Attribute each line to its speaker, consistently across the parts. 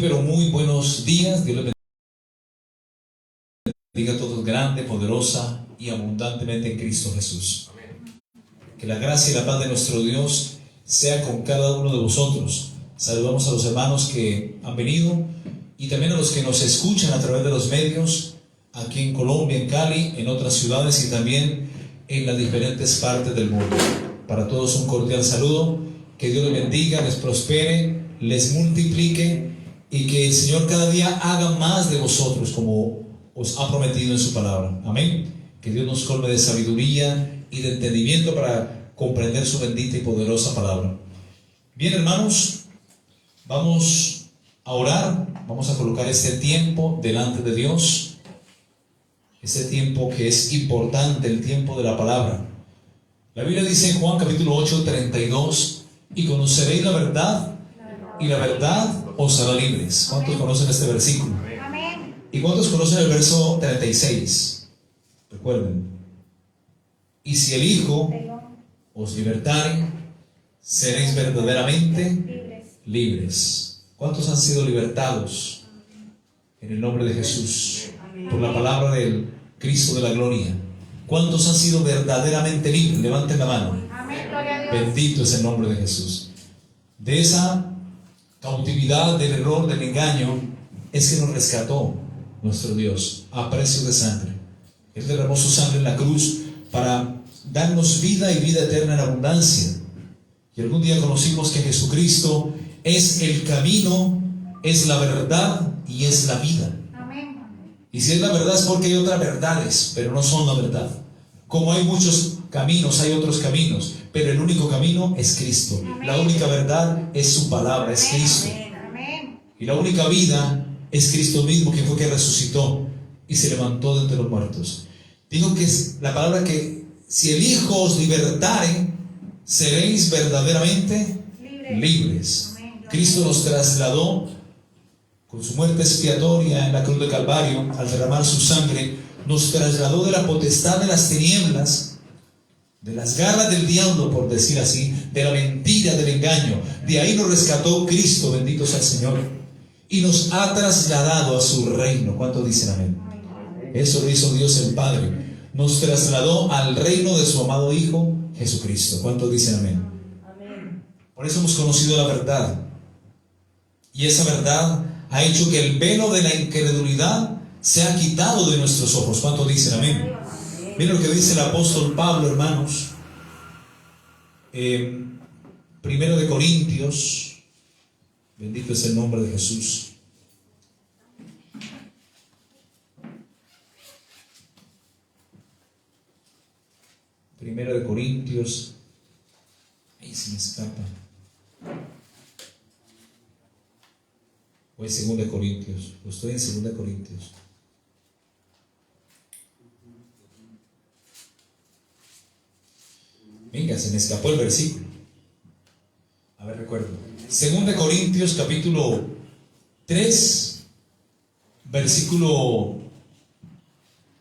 Speaker 1: pero muy buenos días. Dios les bendiga a todos grande, poderosa y abundantemente en Cristo Jesús. Que la gracia y la paz de nuestro Dios sea con cada uno de vosotros. Saludamos a los hermanos que han venido y también a los que nos escuchan a través de los medios aquí en Colombia, en Cali, en otras ciudades y también en las diferentes partes del mundo. Para todos un cordial saludo. Que Dios les bendiga, les prospere, les multiplique y que el Señor cada día haga más de vosotros como os ha prometido en su palabra. Amén. Que Dios nos colme de sabiduría y de entendimiento para comprender su bendita y poderosa palabra. Bien, hermanos, vamos a orar, vamos a colocar este tiempo delante de Dios, este tiempo que es importante, el tiempo de la palabra. La Biblia dice en Juan capítulo 8, 32, y conoceréis la verdad, y la verdad os hará libres. ¿Cuántos conocen este versículo? ¿Y cuántos conocen el verso 36? Recuerden. Y si el Hijo os libertare, seréis verdaderamente libres. ¿Cuántos han sido libertados en el nombre de Jesús por la palabra del Cristo de la gloria? ¿Cuántos han sido verdaderamente libres? Levanten la mano. Bendito es el nombre de Jesús. De esa cautividad, del error, del engaño, es que nos rescató nuestro Dios a precio de sangre. Él derramó su sangre en la cruz para darnos vida y vida eterna en abundancia. Y algún día conocimos que Jesucristo es el camino, es la verdad y es la vida. Y si es la verdad es porque hay otras verdades, pero no son la verdad. Como hay muchos caminos, hay otros caminos, pero el único camino es Cristo. La única verdad es su palabra, es Cristo. Y la única vida es Cristo mismo, que fue que resucitó y se levantó de entre los muertos. Digo que es la palabra que si el Hijo os libertare, seréis verdaderamente libres. Cristo nos trasladó con su muerte expiatoria en la cruz de Calvario, al derramar su sangre, nos trasladó de la potestad de las tinieblas, de las garras del diablo, por decir así, de la mentira, del engaño. De ahí nos rescató Cristo, bendito sea el Señor, y nos ha trasladado a su reino. ¿Cuántos dicen amén? Eso lo hizo Dios el Padre. Nos trasladó al reino de su amado Hijo, Jesucristo. ¿Cuántos dicen amén? Por eso hemos conocido la verdad. Y esa verdad ha hecho que el velo de la incredulidad sea quitado de nuestros ojos. ¿Cuántos dicen amén? Miren lo que dice el apóstol Pablo, hermanos. Primero de Corintios. Bendito es el nombre de Jesús. Primero de Corintios. Ahí se me escapa. O es 2 Corintios. Estoy en 2 Corintios. Venga, se me escapó el versículo. A ver, recuerdo. 2 Corintios capítulo 3, versículo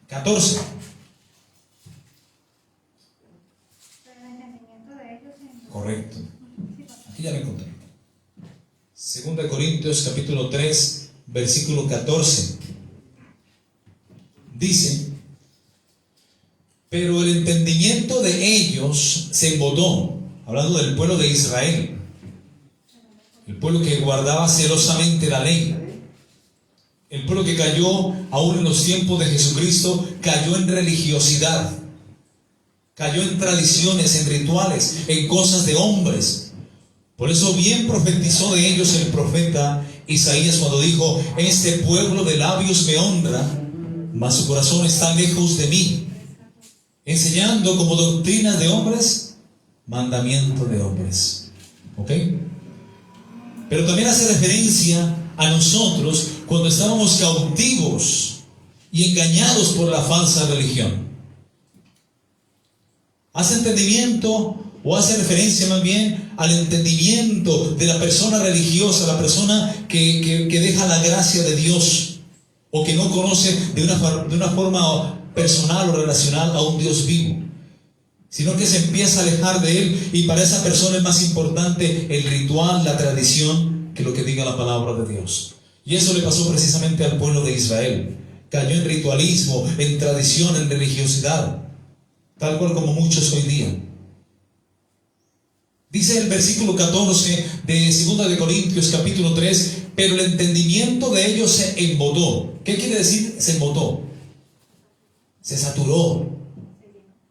Speaker 1: 14. Correcto. Aquí ya lo encontré. 2 Corintios capítulo 3, versículo 14. Dice: pero el entendimiento de ellos se embotó, hablando del pueblo de Israel, el pueblo que guardaba celosamente la ley, el pueblo que cayó aún en los tiempos de Jesucristo, cayó en religiosidad, cayó en tradiciones, en rituales, en cosas de hombres. Por eso bien profetizó de ellos el profeta Isaías cuando dijo: este pueblo de labios me honra, mas su corazón está lejos de mí, enseñando como doctrinas de hombres, mandamiento de hombres. ¿Ok? Pero también hace referencia a nosotros cuando estábamos cautivos y engañados por la falsa religión. Hace entendimiento, o hace referencia más bien al entendimiento de la persona religiosa, la persona que deja la gracia de Dios, o que no conoce de una forma personal o relacional a un Dios vivo, sino que se empieza a alejar de Él, y para esa persona es más importante el ritual, la tradición, que lo que diga la palabra de Dios. Y eso le pasó precisamente al pueblo de Israel. Cayó en ritualismo, en tradición, en religiosidad, tal cual como muchos hoy día. Dice el versículo 14 de 2 de Corintios capítulo 3, pero el entendimiento de ellos se embotó. ¿Qué quiere decir se embotó? Se saturó,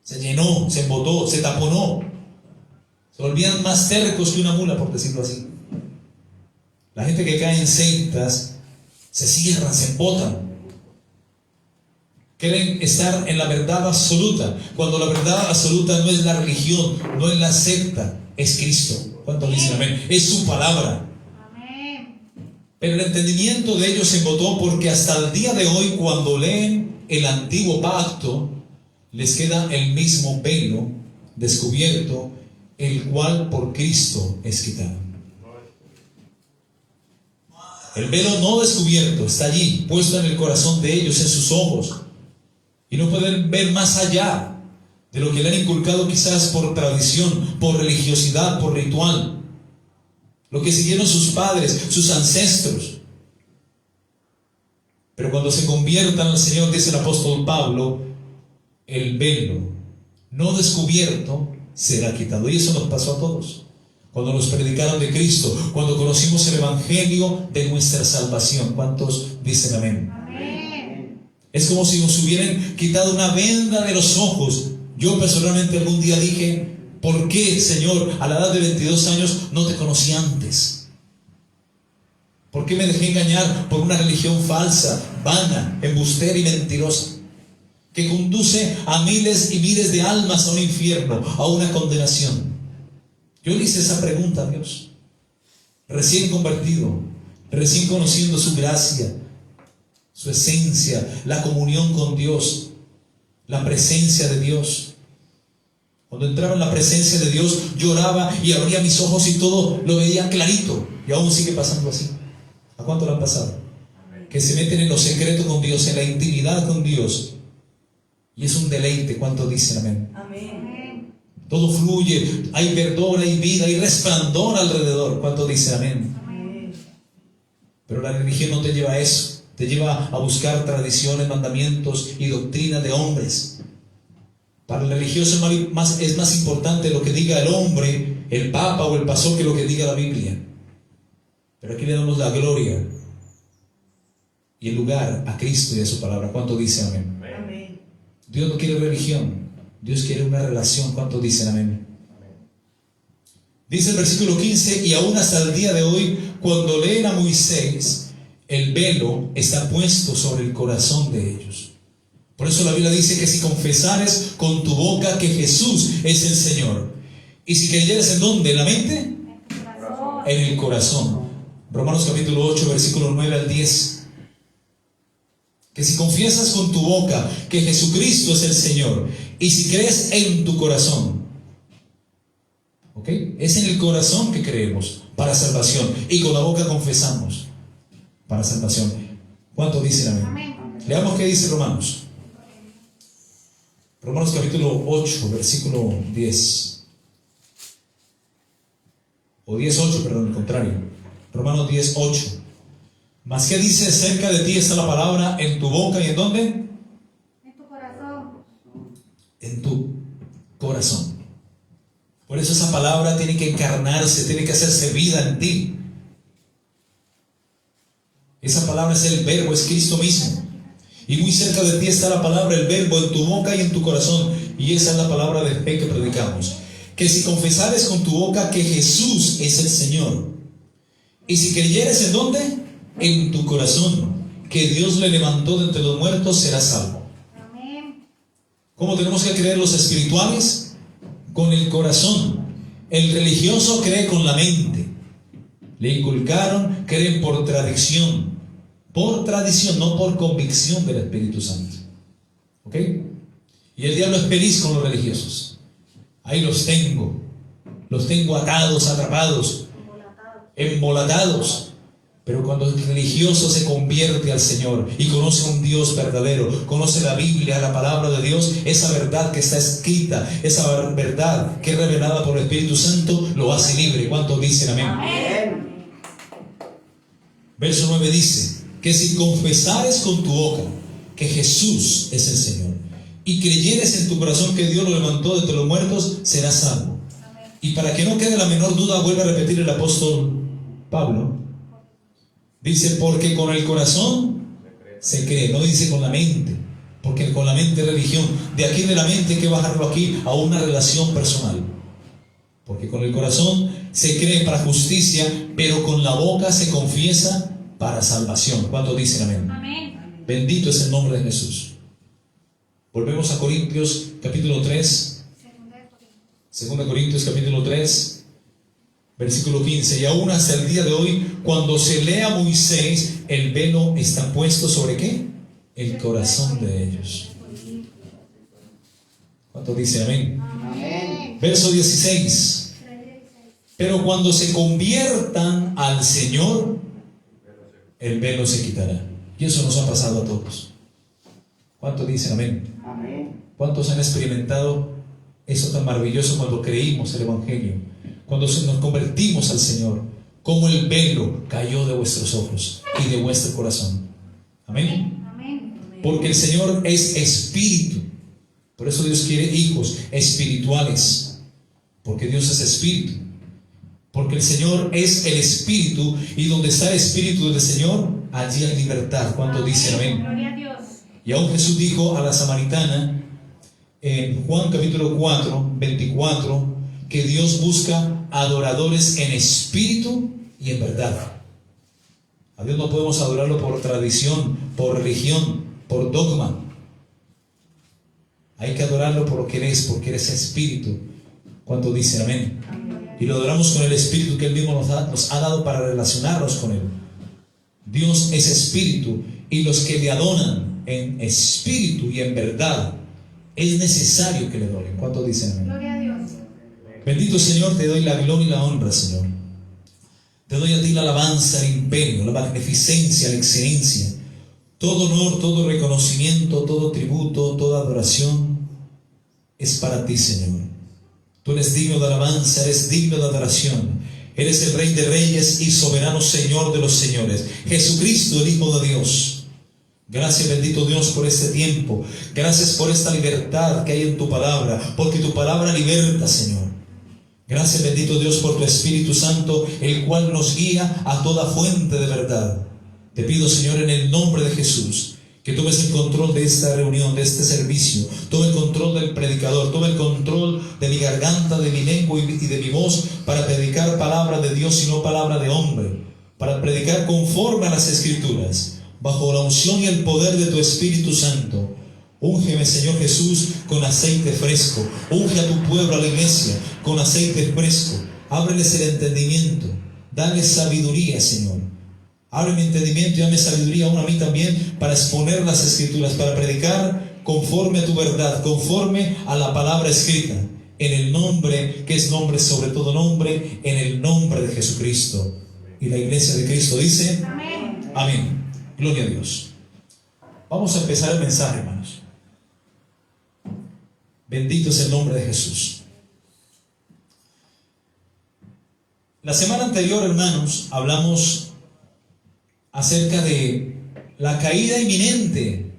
Speaker 1: se llenó, se embotó, se taponó. Se volvían más tercos que una mula, por decirlo así. La gente que cae en sectas se cierran, se embotan. Quieren estar en la verdad absoluta, cuando la verdad absoluta no es la religión, no es la secta, es Cristo. ¿Cuántos dicen amén? Es su palabra. Amén. Pero el entendimiento de ellos se embotó, porque hasta el día de hoy, cuando leen el antiguo pacto, les queda el mismo velo descubierto, el cual por Cristo es quitado. El velo no descubierto está allí, puesto en el corazón de ellos, en sus ojos, y no pueden ver más allá de lo que le han inculcado quizás por tradición, por religiosidad, por ritual, lo que siguieron sus padres, sus ancestros. Pero cuando se conviertan al Señor, dice el apóstol Pablo, el velo no descubierto será quitado. Y eso nos pasó a todos. Cuando nos predicaron de Cristo, cuando conocimos el evangelio de nuestra salvación. ¿Cuántos dicen amén? Amén. Es como si nos hubieran quitado una venda de los ojos. Yo personalmente algún día dije, ¿por qué, Señor, a la edad de 22 años no te conocí antes? ¿Por qué me dejé engañar por una religión falsa, vana, embustera y mentirosa, que conduce a miles y miles de almas a un infierno, a una condenación? Yo le hice esa pregunta a Dios, recién convertido, recién conociendo su gracia, su esencia, la comunión con Dios, la presencia de Dios. Cuando entraba en la presencia de Dios, lloraba y abría mis ojos y todo lo veía clarito. Y aún sigue pasando así. ¿A cuánto lo han pasado? Que se meten en lo secreto con Dios, en la intimidad con Dios, y es un deleite. ¿Cuánto dicen amén? Amén. Todo fluye, hay verdor, hay vida, hay resplandor alrededor. ¿Cuánto dicen amén? Amén. Pero la religión no te lleva a eso, te lleva a buscar tradiciones, mandamientos y doctrinas de hombres. Para el religioso es más importante lo que diga el hombre, el papa o el pastor, que lo que diga la Biblia. Pero aquí le damos la gloria y el lugar a Cristo y a su palabra. ¿Cuánto dicen amén? Amén. Dios no quiere religión, Dios quiere una relación. ¿Cuánto dicen amén? Amén. Dice el versículo 15, y aún hasta el día de hoy, cuando leen a Moisés, el velo está puesto sobre el corazón de ellos. Por eso la Biblia dice que si confesares con tu boca que Jesús es el Señor, y si creyeres, ¿en dónde? ¿En la mente? En el corazón. Romanos capítulo 8, versículo 9 al 10. Que si confiesas con tu boca que Jesucristo es el Señor, y si crees en tu corazón, ¿ok? Es en el corazón que creemos para salvación, y con la boca confesamos para salvación. ¿Cuánto dicen amén? Amén. Leamos qué dice Romanos. Romanos capítulo 8, versículo 10. O 10:8, perdón, al contrario. Romanos 10:8. Mas ¿qué dice? Cerca de ti está la palabra, en tu boca, ¿y en dónde? En tu corazón. En tu corazón. Por eso esa palabra tiene que encarnarse, tiene que hacerse vida en ti. Esa palabra es el verbo, es Cristo mismo. Y muy cerca de ti está la palabra, el verbo, en tu boca y en tu corazón. Y esa es la palabra de fe que predicamos. Que si confesares con tu boca que Jesús es el Señor, y si creyeres, ¿en dónde? En tu corazón, que Dios le levantó de entre los muertos, serás salvo. Amén. ¿Cómo tenemos que creer los espirituales? Con el corazón. El religioso cree con la mente. Le inculcaron, creen por tradición. Por tradición, no por convicción del Espíritu Santo. ¿Ok? Y el diablo es feliz con los religiosos. Ahí los tengo atados, atrapados, embolatados. Pero cuando el religioso se convierte al Señor y conoce a un Dios verdadero, conoce la Biblia, la palabra de Dios, esa verdad que está escrita, esa verdad que es revelada por el Espíritu Santo, lo hace libre. ¿Cuántos dicen amén? Amén. Verso 9 dice que si confesares con tu boca que Jesús es el Señor y creyeres en tu corazón que Dios lo levantó de entre los muertos, serás salvo. Y para que no quede la menor duda, vuelve a repetir el apóstol Pablo. Dice, porque con el corazón se cree, no dice con la mente, porque con la mente es religión. De aquí de la mente hay que bajarlo aquí a una relación personal. Porque con el corazón se cree para justicia, pero con la boca se confiesa para salvación. ¿Cuántos dicen amén?
Speaker 2: Amén.
Speaker 1: Bendito es el nombre de Jesús. Volvemos a Corintios capítulo 3. 2 Corintios capítulo 3, versículo 15. Y aún hasta el día de hoy, cuando se lea Moisés, el velo está puesto ¿sobre qué? El corazón de ellos. ¿Cuántos dicen amén?
Speaker 2: Amén.
Speaker 1: Verso 16. Pero cuando se conviertan al Señor, el velo se quitará. Y eso nos ha pasado a todos. ¿Cuántos dicen amén?
Speaker 2: Amén.
Speaker 1: ¿Cuántos han experimentado eso tan maravilloso cuando creímos el Evangelio? Cuando nos convertimos al Señor, como el velo cayó de vuestros ojos y de vuestro corazón. Amén.
Speaker 2: Amén.
Speaker 1: Porque el Señor es espíritu. Por eso Dios quiere hijos espirituales. Porque Dios es espíritu. Porque el Señor es el espíritu. Y donde está el espíritu del Señor, allí hay libertad. ¿Cuántos dicen amén?
Speaker 2: Gloria a Dios.
Speaker 1: Y aún Jesús dijo a la samaritana en Juan capítulo 4, 24, que Dios busca adoradores en espíritu y en verdad. A Dios no podemos adorarlo por tradición, por religión, por dogma. Hay que adorarlo por lo que Él es, porque Él es espíritu. ¿Cuántos dicen amén? Y lo adoramos con el espíritu que Él mismo nos ha dado para relacionarnos con Él. Dios es espíritu, y los que le adoran en espíritu y en verdad, es necesario que le adoren. ¿Cuántos dicen amén?
Speaker 2: Gloria a Dios.
Speaker 1: Bendito Señor, te doy la gloria y la honra, Señor. Te doy a ti la alabanza, el imperio, la magnificencia, la excelencia, todo honor, todo reconocimiento, todo tributo, toda adoración es para ti, Señor. Tú eres digno de alabanza, eres digno de adoración. Eres el Rey de Reyes y soberano Señor de los señores. Jesucristo, el Hijo de Dios. Gracias, bendito Dios, por este tiempo. Gracias por esta libertad que hay en tu palabra, porque tu palabra liberta, Señor. Gracias, bendito Dios, por tu Espíritu Santo, el cual nos guía a toda fuente de verdad. Te pido, Señor, en el nombre de Jesús, que tomes el control de esta reunión, de este servicio. Toma el control del predicador, toma el control de mi garganta, de mi lengua y de mi voz, para predicar palabra de Dios y no palabra de hombre, para predicar conforme a las Escrituras, bajo la unción y el poder de tu Espíritu Santo. Úngeme, Señor Jesús, con aceite fresco. Unge a tu pueblo, a la iglesia, con aceite fresco. Ábreles el entendimiento. Dale sabiduría, Señor. Abre mi entendimiento y dame sabiduría aún a mí también para exponer las Escrituras, para predicar conforme a tu verdad, conforme a la palabra escrita, en el nombre que es nombre sobre todo nombre, en el nombre de Jesucristo. Y la iglesia de Cristo dice
Speaker 2: Amén.
Speaker 1: amén. Gloria a Dios. Vamos a empezar el mensaje, hermanos. Bendito es el nombre de Jesús. La semana anterior, hermanos, hablamos acerca de la caída inminente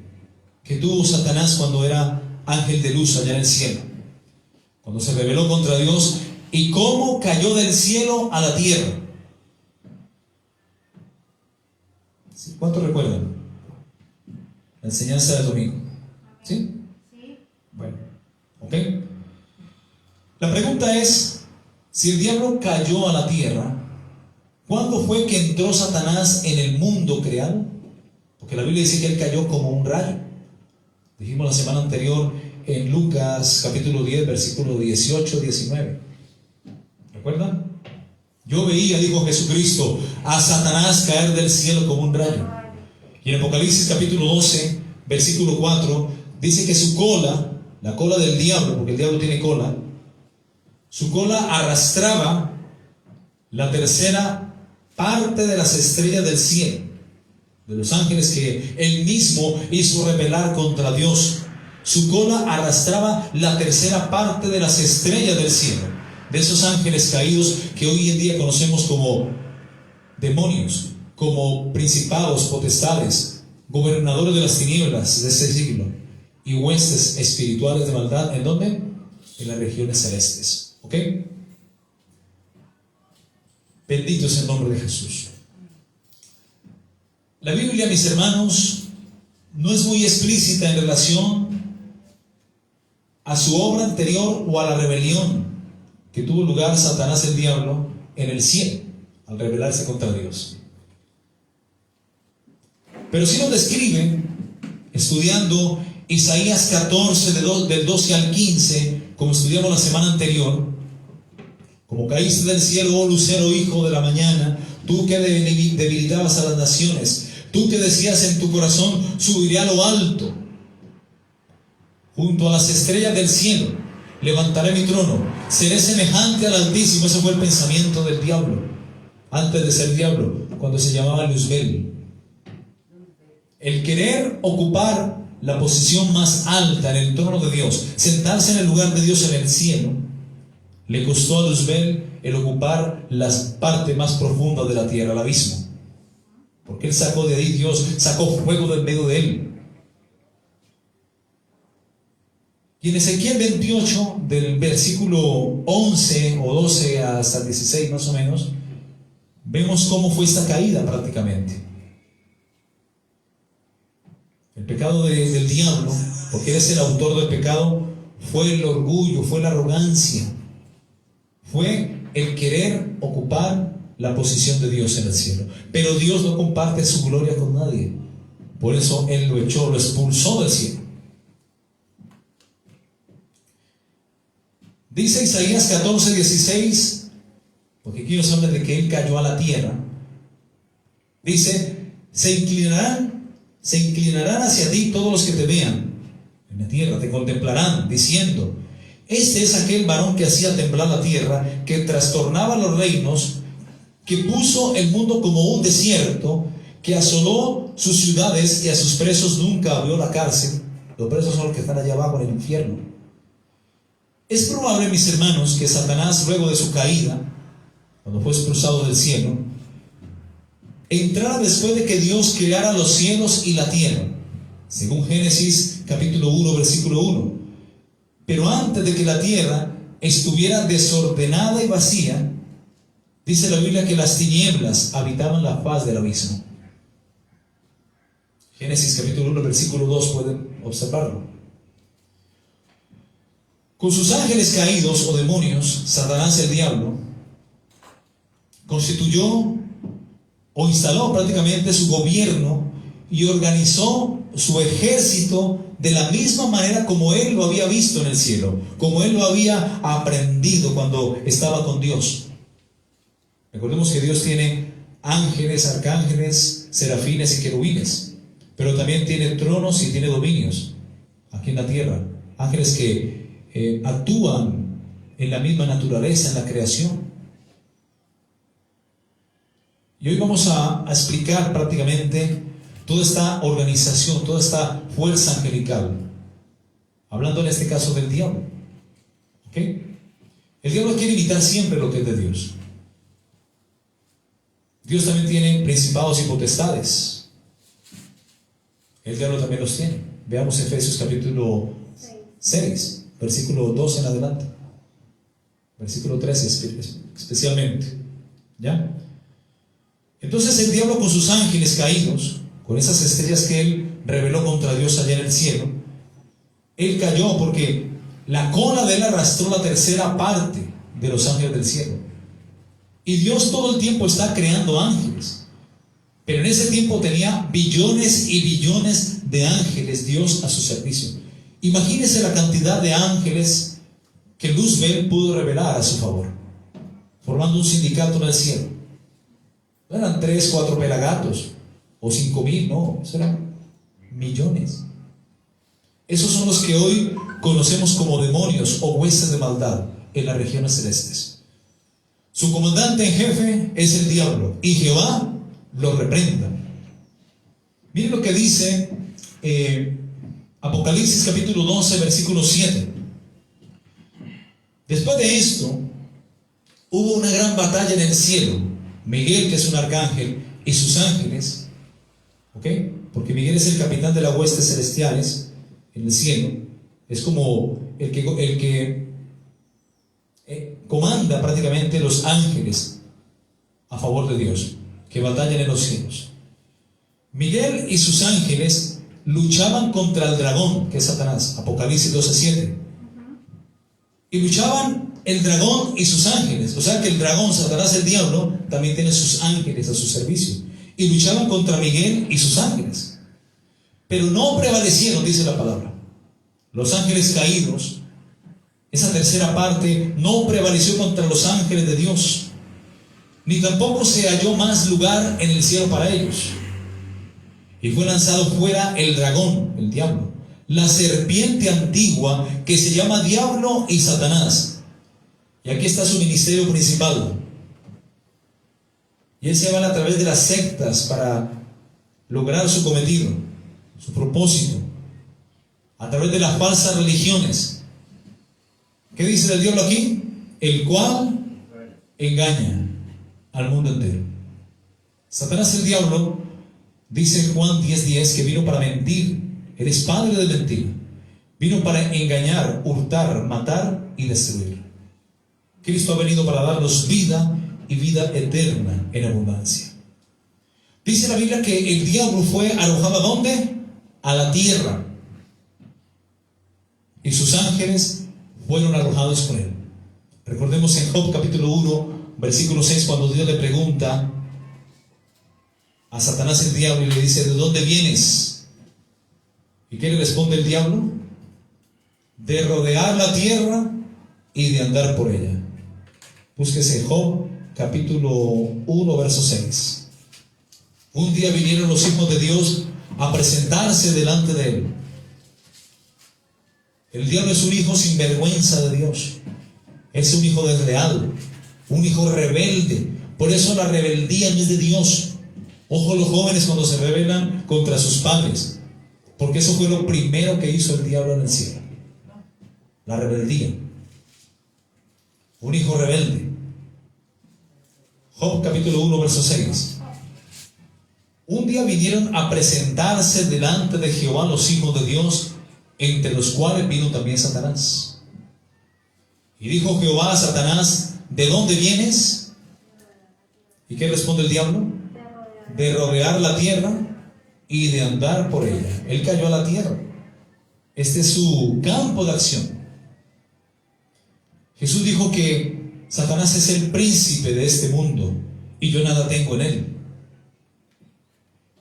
Speaker 1: que tuvo Satanás cuando era ángel de luz allá en el cielo, cuando se rebeló contra Dios, y cómo cayó del cielo a la tierra. ¿Cuántos recuerdan la enseñanza del domingo? ¿Sí?
Speaker 2: Sí.
Speaker 1: Bueno, ok. La pregunta es, si el diablo cayó a la tierra, ¿cuándo fue que entró Satanás en el mundo creado? Porque la Biblia dice que él cayó como un rayo. Dijimos la semana anterior en Lucas capítulo 10, versículo 18, 19. ¿Recuerdan? Yo veía, dijo Jesucristo, a Satanás caer del cielo como un rayo. Y en Apocalipsis capítulo 12, versículo 4, dice que su cola, la cola del diablo, porque el diablo tiene cola, su cola arrastraba la tercera parte de las estrellas del cielo, de los ángeles que él mismo hizo rebelar contra Dios. Su cola arrastraba la tercera parte de las estrellas del cielo, de esos ángeles caídos que hoy en día conocemos como demonios, como principados, potestades, gobernadores de las tinieblas de este siglo y huestes espirituales de maldad. ¿En dónde? En las regiones celestes. ¿Ok? Bendito es el nombre de Jesús. La Biblia, mis hermanos, no es muy explícita en relación a su obra anterior o a la rebelión que tuvo lugar Satanás el diablo en el cielo al rebelarse contra Dios. Pero sí nos describe, estudiando Isaías 14 del 12 al 15, como estudiamos la semana anterior: como caíste del cielo, oh lucero, hijo de la mañana, tú que debilitabas a las naciones, tú que decías en tu corazón, subiré a lo alto, junto a las estrellas del cielo, levantaré mi trono, seré semejante al Altísimo. Ese fue el pensamiento del diablo, antes de ser diablo, cuando se llamaba Luzbel. El querer ocupar la posición más alta en el trono de Dios, sentarse en el lugar de Dios en el cielo, le costó a Luzbel el ocupar la parte más profunda de la tierra, el abismo. Porque él sacó de ahí, Dios sacó fuego del medio de él. Y en Ezequiel 28, del versículo 11 o 12 hasta el 16 más o menos, vemos cómo fue esta caída prácticamente. El pecado del diablo, porque él es el autor del pecado, fue el orgullo, fue la arrogancia, fue el querer ocupar la posición de Dios en el cielo. Pero Dios no comparte su gloria con nadie. Por eso él lo echó, lo expulsó del cielo. Dice Isaías 14, 16, porque aquí nos habla de que él cayó a la tierra. Dice: se inclinarán hacia ti todos los que te vean en la tierra, te contemplarán, diciendo: este es aquel varón que hacía temblar la tierra, que trastornaba los reinos, que puso el mundo como un desierto, que asoló sus ciudades y a sus presos nunca abrió la cárcel. Los presos son los que están allá abajo en el infierno. Es probable, mis hermanos, que Satanás, luego de su caída, cuando fue expulsado del cielo, entrara después de que Dios creara los cielos y la tierra, según Génesis capítulo 1, versículo 1. Pero antes de que la tierra estuviera desordenada y vacía, dice la Biblia que las tinieblas habitaban la faz del abismo. Génesis capítulo 1, versículo 2, pueden observarlo. Con sus ángeles caídos o demonios, Satanás el diablo constituyó o instaló prácticamente su gobierno y organizó su ejército de la misma manera como él lo había visto en el cielo, como él lo había aprendido cuando estaba con Dios. Recordemos que Dios tiene ángeles, arcángeles, serafines y querubines, pero también tiene tronos y tiene dominios aquí en la tierra, ángeles que actúan en la misma naturaleza, en la creación. Y hoy vamos a explicar prácticamente toda esta organización, toda esta fuerza angelical, hablando en este caso del diablo. ¿Ok? El diablo quiere imitar siempre lo que es de Dios. Dios también tiene principados y potestades. El diablo también los tiene. Veamos Efesios capítulo 6. Versículo 2 en adelante, versículo 13 especialmente, ¿ya? Entonces el diablo, con sus ángeles caídos, con esas estrellas que él rebeló contra Dios allá en el cielo, él cayó porque la cola de él arrastró la tercera parte de los ángeles del cielo. Y Dios todo el tiempo está creando ángeles, pero en ese tiempo tenía billones y billones de ángeles Dios a su servicio. Imagínese la cantidad de ángeles que Luzbel pudo revelar a su favor, formando un sindicato en el cielo. No eran 3, 4 pelagatos o 5,000, no, eso eran millones. Esos son los que hoy conocemos como demonios o huestes de maldad en las regiones celestes. Su comandante en jefe es el diablo, y Jehová lo reprenda. Miren lo que dice Apocalipsis capítulo 12, versículo 7. Después de esto, hubo una gran batalla en el cielo. Miguel, que es un arcángel, y sus ángeles, ¿ok? Porque Miguel es el capitán de las huestes celestiales en el cielo, es como el que comanda prácticamente los ángeles a favor de Dios, que batallan en los cielos. Miguel y sus ángeles luchaban contra el dragón, que es Satanás, Apocalipsis 12:7. Y luchaban el dragón y sus ángeles. O sea que el dragón, Satanás, el diablo, también tiene sus ángeles a su servicio. Y luchaban contra Miguel y sus ángeles. Pero no prevalecieron, dice la palabra. Los ángeles caídos, esa tercera parte, no prevaleció contra los ángeles de Dios. Ni tampoco se halló más lugar en el cielo para ellos. Y fue lanzado fuera el dragón, el diablo, la serpiente antigua que se llama Diablo y Satanás. Y aquí está su ministerio principal. Y él se va a través de las sectas para lograr su cometido, su propósito, a través de las falsas religiones. ¿Qué dice el diablo aquí? El cual engaña al mundo entero. Satanás, el diablo, dice Juan 10:10 que vino para mentir. Él es padre de mentira. Vino para engañar, hurtar, matar y destruir. Cristo ha venido para darnos vida y vida eterna en abundancia. Dice la Biblia que el diablo fue arrojado ¿a dónde? A la tierra. Y sus ángeles fueron arrojados con él. Recordemos en Job capítulo 1, versículo 6, cuando Dios le pregunta a Satanás el diablo y le dice: ¿de dónde vienes? ¿Y qué le responde el diablo? De rodear la tierra y de andar por ella. Búsquese Job capítulo 1, verso 6. Un día vinieron los hijos de Dios a presentarse delante de él. El diablo es un hijo sin vergüenza de Dios. Es un hijo desleal, un hijo rebelde. Por eso la rebeldía no es de Dios. Ojo los jóvenes cuando se rebelan contra sus padres, porque eso fue lo primero que hizo el diablo en el cielo. La rebeldía. Un hijo rebelde. Job capítulo 1, verso 6. Un día vinieron a presentarse delante de Jehová los hijos de Dios, entre los cuales vino también Satanás. Y dijo Jehová a Satanás: ¿de dónde vienes? ¿Y qué responde el diablo? De rodear la tierra y de andar por ella. Él cayó a la tierra. Este es su campo de acción. Jesús dijo que Satanás es el príncipe de este mundo y yo nada tengo en él.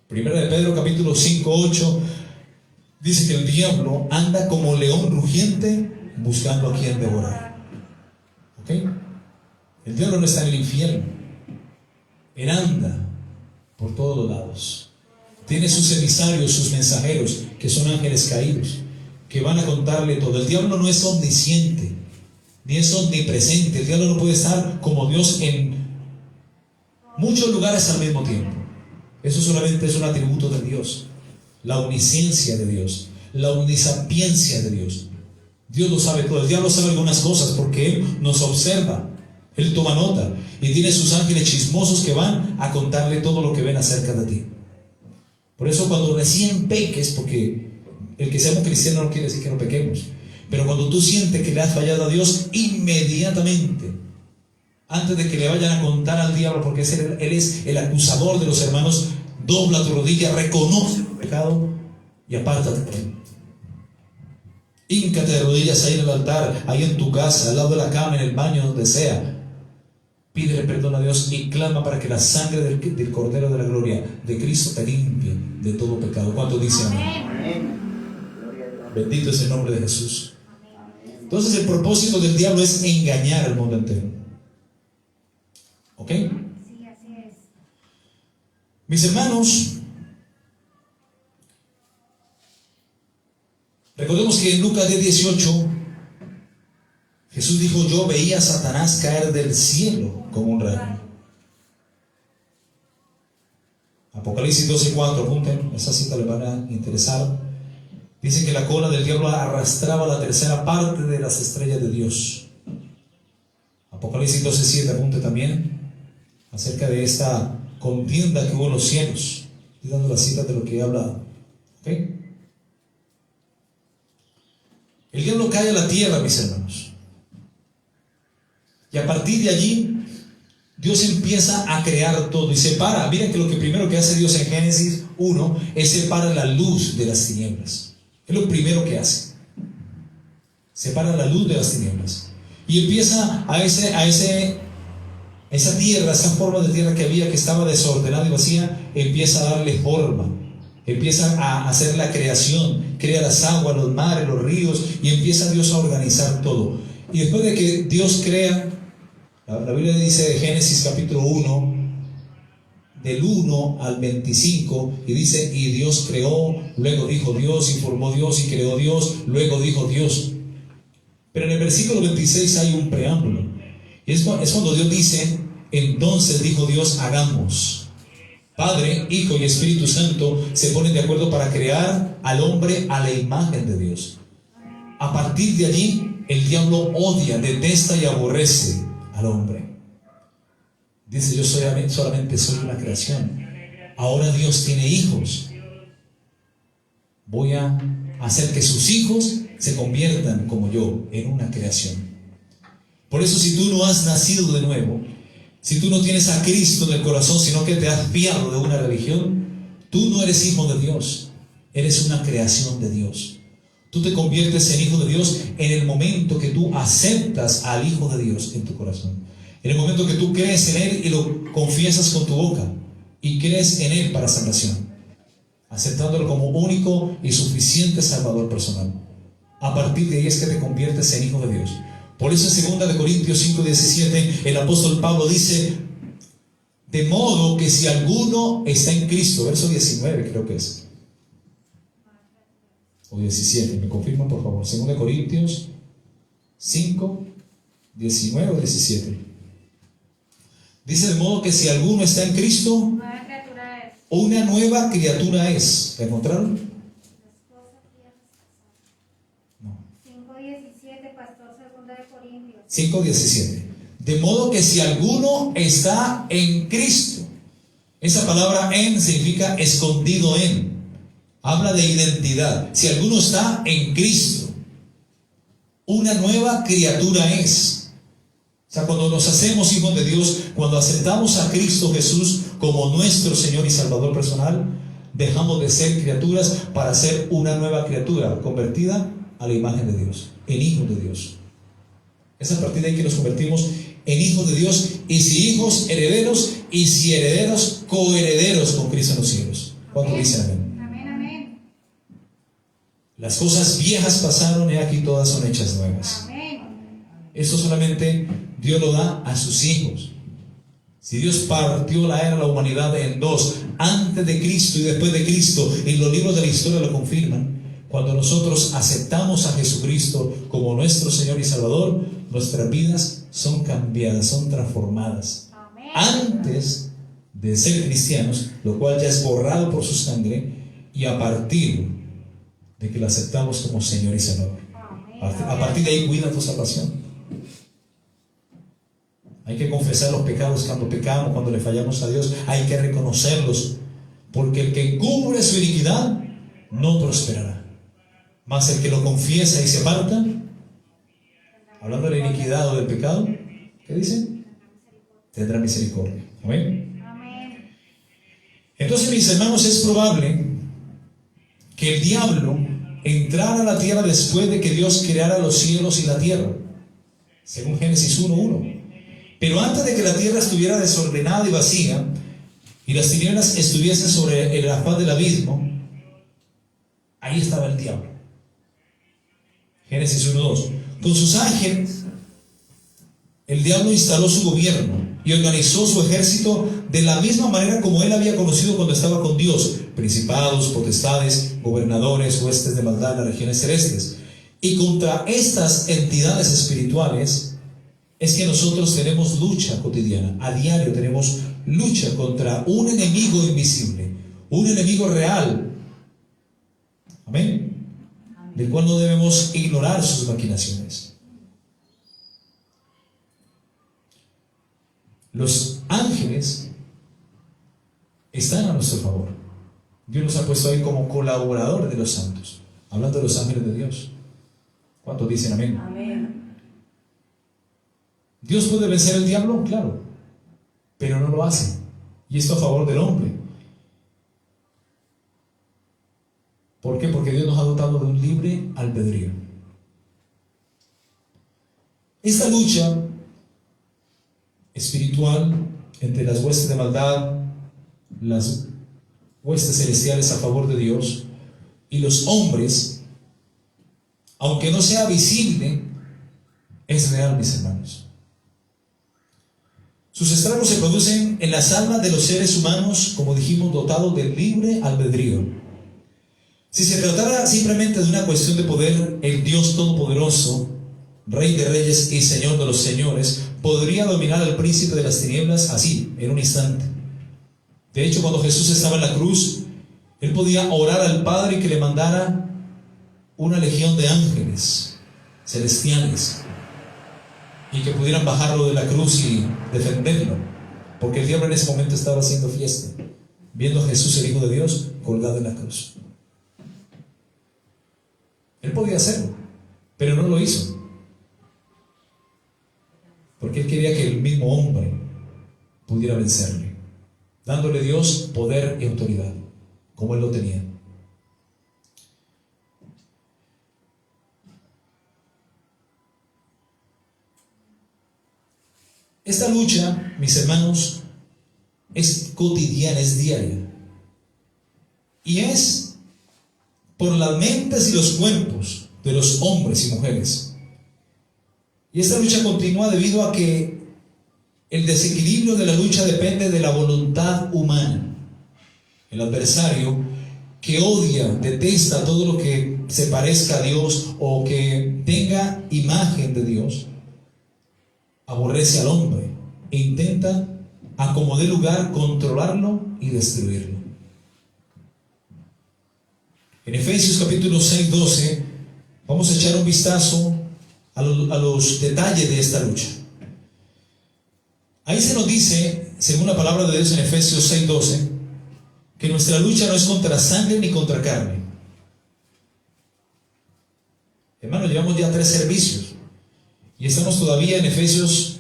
Speaker 1: Primera de Pedro capítulo 5:8 dice que el diablo anda como león rugiente buscando a quien devorar. ¿Ok? El diablo no está en el infierno. Él anda por todos los lados. Tiene sus emisarios, sus mensajeros, que son ángeles caídos, que van a contarle todo. El diablo no es omnisciente, ni es omnipresente. El diablo no puede estar como Dios en muchos lugares al mismo tiempo. Eso solamente es un atributo de Dios. La omnisciencia de Dios, la omnisapiencia de Dios. Dios lo sabe todo. El diablo sabe algunas cosas porque Él nos observa. Él toma nota y tiene sus ángeles chismosos que van a contarle todo lo que ven acerca de ti. Por eso cuando recién peques, porque el que seamos cristianos no quiere decir que no pequemos, pero cuando tú sientes que le has fallado a Dios, inmediatamente, antes de que le vayan a contar al diablo, porque él es el acusador de los hermanos, dobla tu rodilla, reconoce tu pecado y apártate de él. Híncate de rodillas ahí en el altar, ahí en tu casa, al lado de la cama, en el baño, donde sea. Pídele perdón a Dios y clama para que la sangre del Cordero de la Gloria de Cristo te limpie de todo pecado. ¿Cuánto dice amén? Bendito es el nombre de Jesús. Entonces el propósito del diablo es engañar al mundo entero. ¿Ok?
Speaker 2: Sí, así es.
Speaker 1: Mis hermanos, recordemos que en Lucas 10:18 Jesús dijo: yo veía a Satanás caer del cielo como un rayo. Apocalipsis 12:4, apunten, esa cita les van a interesar. Dice que la cola del diablo arrastraba la tercera parte de las estrellas de Dios. Apocalipsis 12:7, apunte también acerca de esta contienda que hubo en los cielos. Estoy dando la cita de lo que he hablado. ¿Okay? El diablo cae a la tierra, mis hermanos. Y a partir de allí, Dios empieza a crear todo y separa. Miren que lo que primero que hace Dios en Génesis 1 es separar la luz de las tinieblas. Es lo primero que hace. Separa la luz de las tinieblas. Y empieza a esa tierra, esa forma de tierra que había, que estaba desordenada y vacía, empieza a darle forma. Empieza a hacer la creación, crea las aguas, los mares, los ríos, y empieza Dios a organizar todo. Y después de que Dios crea, la Biblia dice de Génesis capítulo 1, del 1 al 25, y dice, y Dios creó, luego dijo Dios, y formó Dios, y creó Dios, luego dijo Dios. Pero en el versículo 26 hay un preámbulo, y es cuando Dios dice, entonces dijo Dios, hagamos. Padre, Hijo y Espíritu Santo se ponen de acuerdo para crear al hombre a la imagen de Dios. A partir de allí, el diablo odia, detesta y aborrece al hombre. Dice, yo solamente soy una creación. Ahora Dios tiene hijos. Voy a hacer que sus hijos se conviertan como yo en una creación. Por eso, si tú no has nacido de nuevo, si tú no tienes a Cristo en el corazón, sino que te has fiado de una religión, tú no eres hijo de Dios, eres una creación de Dios. Tú te conviertes en hijo de Dios en el momento que tú aceptas al Hijo de Dios en tu corazón. En el momento que tú crees en Él y lo confiesas con tu boca y crees en Él para salvación, aceptándolo como único y suficiente Salvador personal. A partir de ahí es que te conviertes en hijo de Dios. Por eso en 2 Corintios 5:17 el apóstol Pablo dice, de modo que si alguno está en Cristo, verso 19 creo que es, o 17, me confirman por favor, 2 Corintios 5, 19 o 17. Dice, de modo que si alguno está en Cristo, una nueva criatura es. ¿La encontraron? 5:17. De modo que si alguno está en Cristo, esa palabra en significa escondido en, habla de identidad. Si alguno está en Cristo, una nueva criatura es. O sea, cuando nos hacemos hijos de Dios, cuando aceptamos a Cristo Jesús como nuestro Señor y Salvador personal, dejamos de ser criaturas para ser una nueva criatura convertida a la imagen de Dios, en hijos de Dios. Es a partir de ahí que nos convertimos en hijos de Dios, y si hijos, herederos, y si herederos, coherederos con Cristo en los cielos. ¿Cuántos dicen amén?
Speaker 2: Amén, amén.
Speaker 1: Las cosas viejas pasaron y aquí todas son hechas nuevas.
Speaker 2: Amén.
Speaker 1: Esto solamente Dios lo da a sus hijos. Si Dios partió la era de la humanidad en dos, antes de Cristo y después de Cristo, y los libros de la historia lo confirman, cuando nosotros aceptamos a Jesucristo como nuestro Señor y Salvador, nuestras vidas son cambiadas, son transformadas.
Speaker 2: Amén.
Speaker 1: Antes de ser cristianos, lo cual ya es borrado por su sangre, y a partir de que lo aceptamos como Señor y Salvador. A partir de ahí cuida tu salvación. Hay que confesar los pecados cuando pecamos, cuando le fallamos a Dios. Hay que reconocerlos, porque el que cubre su iniquidad no prosperará. Mas el que lo confiesa y se aparta, hablando de la iniquidad o del pecado, ¿qué dice? Tendrá misericordia. ¿Amén?
Speaker 2: Amén.
Speaker 1: Entonces, mis hermanos, es probable que el diablo entrara a la tierra después de que Dios creara los cielos y la tierra, según Génesis 1:1. Pero antes de que la tierra estuviera desordenada y vacía, y las tinieblas estuviesen sobre el faz del abismo, ahí estaba el diablo. Génesis 1:2. Con sus ángeles, el diablo instaló su gobierno y organizó su ejército de la misma manera como él había conocido cuando estaba con Dios: principados, potestades, gobernadores, huestes de maldad en las regiones celestes. Y contra estas entidades espirituales es que nosotros tenemos lucha cotidiana. A diario tenemos lucha contra un enemigo invisible, un enemigo real. Amén. Del cual no debemos ignorar sus maquinaciones. Los ángeles están a nuestro favor. Dios nos ha puesto ahí como colaboradores de los santos, hablando de los ángeles de Dios. ¿Cuántos dicen amén?
Speaker 2: Amén.
Speaker 1: ¿Dios puede vencer al diablo? Claro, pero no lo hace. Y esto a favor del hombre. ¿Por qué? Porque Dios nos ha dotado de un libre albedrío. Esta lucha espiritual entre las huestes de maldad, las huestes celestiales a favor de Dios y los hombres, aunque no sea visible, es real, mis hermanos. Sus estragos se producen en las almas de los seres humanos, como dijimos, dotados del libre albedrío. Si se tratara simplemente de una cuestión de poder, el Dios Todopoderoso, Rey de Reyes y Señor de los Señores, podría dominar al príncipe de las tinieblas así, en un instante. De hecho, cuando Jesús estaba en la cruz, Él podía orar al Padre y que le mandara una legión de ángeles celestiales y que pudieran bajarlo de la cruz y defenderlo, porque el diablo en ese momento estaba haciendo fiesta, viendo a Jesús, el Hijo de Dios, colgado en la cruz. Él podía hacerlo, pero no lo hizo, porque Él quería que el mismo hombre pudiera vencerle, dándole Dios poder y autoridad, como Él lo tenía. Esta lucha, mis hermanos, es cotidiana, es diaria, y es por las mentes y los cuerpos de los hombres y mujeres. Y esta lucha continúa debido a que el desequilibrio de la lucha depende de la voluntad humana. El adversario, que odia, detesta todo lo que se parezca a Dios o que tenga imagen de Dios, aborrece al hombre e intenta, a como dé lugar, controlarlo y destruirlo. En Efesios capítulo 6, 12, vamos a echar un vistazo a los detalles de esta lucha. Ahí se nos dice, según la palabra de Dios en Efesios 6, 12, que nuestra lucha no es contra sangre ni contra carne. Hermanos, llevamos ya 3 servicios y estamos todavía en Efesios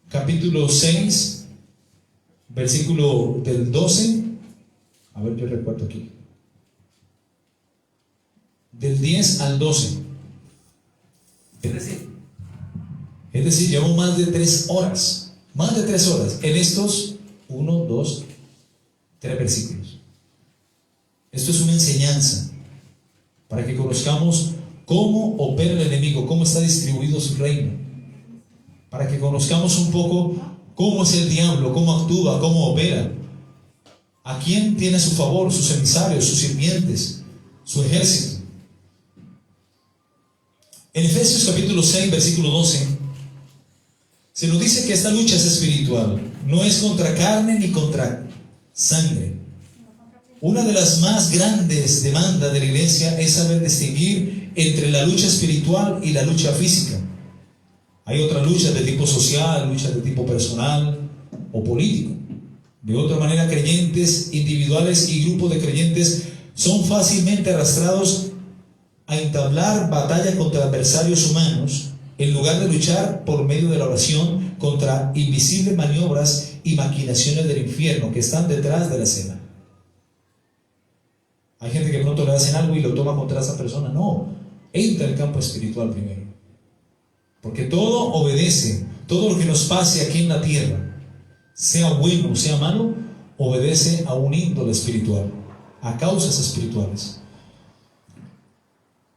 Speaker 1: capítulo 6, versículo del 12. A ver, yo recuerdo aquí. Del 10 al 12. Es decir, llevamos más de 3 horas. Más de 3 horas en estos 1, 2, 3 versículos. Esto es una enseñanza para que conozcamos cómo opera el enemigo, cómo está distribuido su reino, para que conozcamos un poco cómo es el diablo, cómo actúa, cómo opera, a quién tiene a su favor, sus emisarios, sus sirvientes, su ejército. En Efesios capítulo 6, versículo 12, se nos dice que esta lucha es espiritual, no es contra carne ni contra sangre. Una de las más grandes demandas de la iglesia es saber distinguir entre la lucha espiritual y la lucha física. Hay otras luchas de tipo social, luchas de tipo personal o político. De otra manera, creyentes individuales y grupos de creyentes son fácilmente arrastrados a entablar batalla contra adversarios humanos, en lugar de luchar por medio de la oración contra invisibles maniobras y maquinaciones del infierno que están detrás de la escena. Hay gente que pronto le hacen algo y lo toma contra esa persona. No, entra al campo espiritual primero, porque todo obedece, todo lo que nos pase aquí en la tierra, sea bueno o sea malo, obedece a un índole espiritual, a causas espirituales.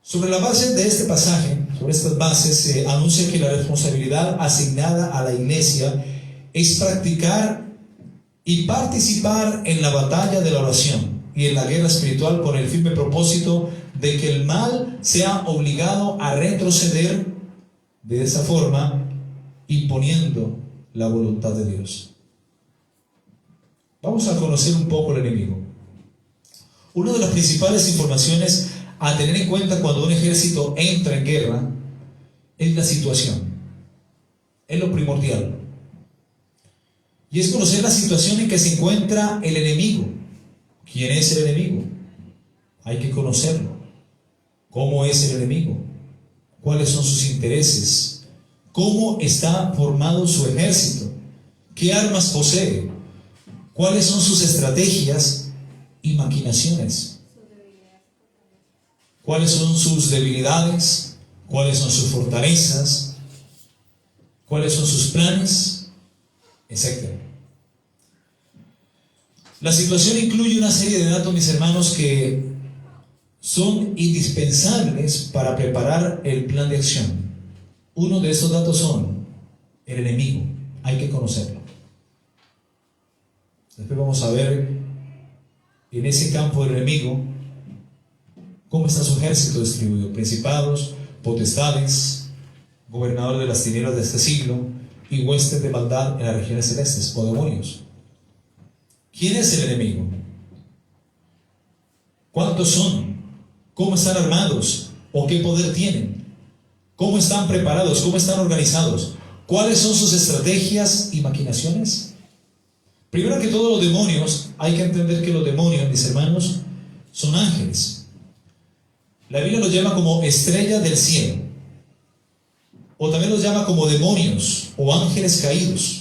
Speaker 1: Sobre la base de este pasaje, sobre estas bases, se anuncia que la responsabilidad asignada a la iglesia es practicar y participar en la batalla de la oración y en la guerra espiritual con el firme propósito de que el mal sea obligado a retroceder de esa forma, imponiendo la voluntad de Dios. Vamos a conocer un poco el enemigo. Una de las principales informaciones a tener en cuenta cuando un ejército entra en guerra es la situación. Es lo primordial. Y es conocer la situación en que se encuentra el enemigo. ¿Quién es el enemigo? Hay que conocerlo. ¿Cómo es el enemigo? ¿Cuáles son sus intereses? ¿Cómo está formado su ejército? ¿Qué armas posee? ¿Cuáles son sus estrategias y maquinaciones? ¿Cuáles son sus debilidades? ¿Cuáles son sus fortalezas? ¿Cuáles son sus planes? Etcétera. La situación incluye una serie de datos, mis hermanos, que son indispensables para preparar el plan de acción. Uno de estos datos son el enemigo. Hay que conocerlo. Después vamos a ver en ese campo del enemigo cómo está su ejército distribuido: principados, potestades, gobernadores de las tinieblas de este siglo y huestes de maldad en las regiones celestes, o demonios. ¿Quién es el enemigo? ¿Cuántos son? ¿Cómo están armados? ¿O qué poder tienen? ¿Cómo están preparados? ¿Cómo están organizados? ¿Cuáles son sus estrategias y maquinaciones? Primero que todo, los demonios, hay que entender que los demonios, mis hermanos, son ángeles. La Biblia los llama como estrellas del cielo, o también los llama como demonios o ángeles caídos.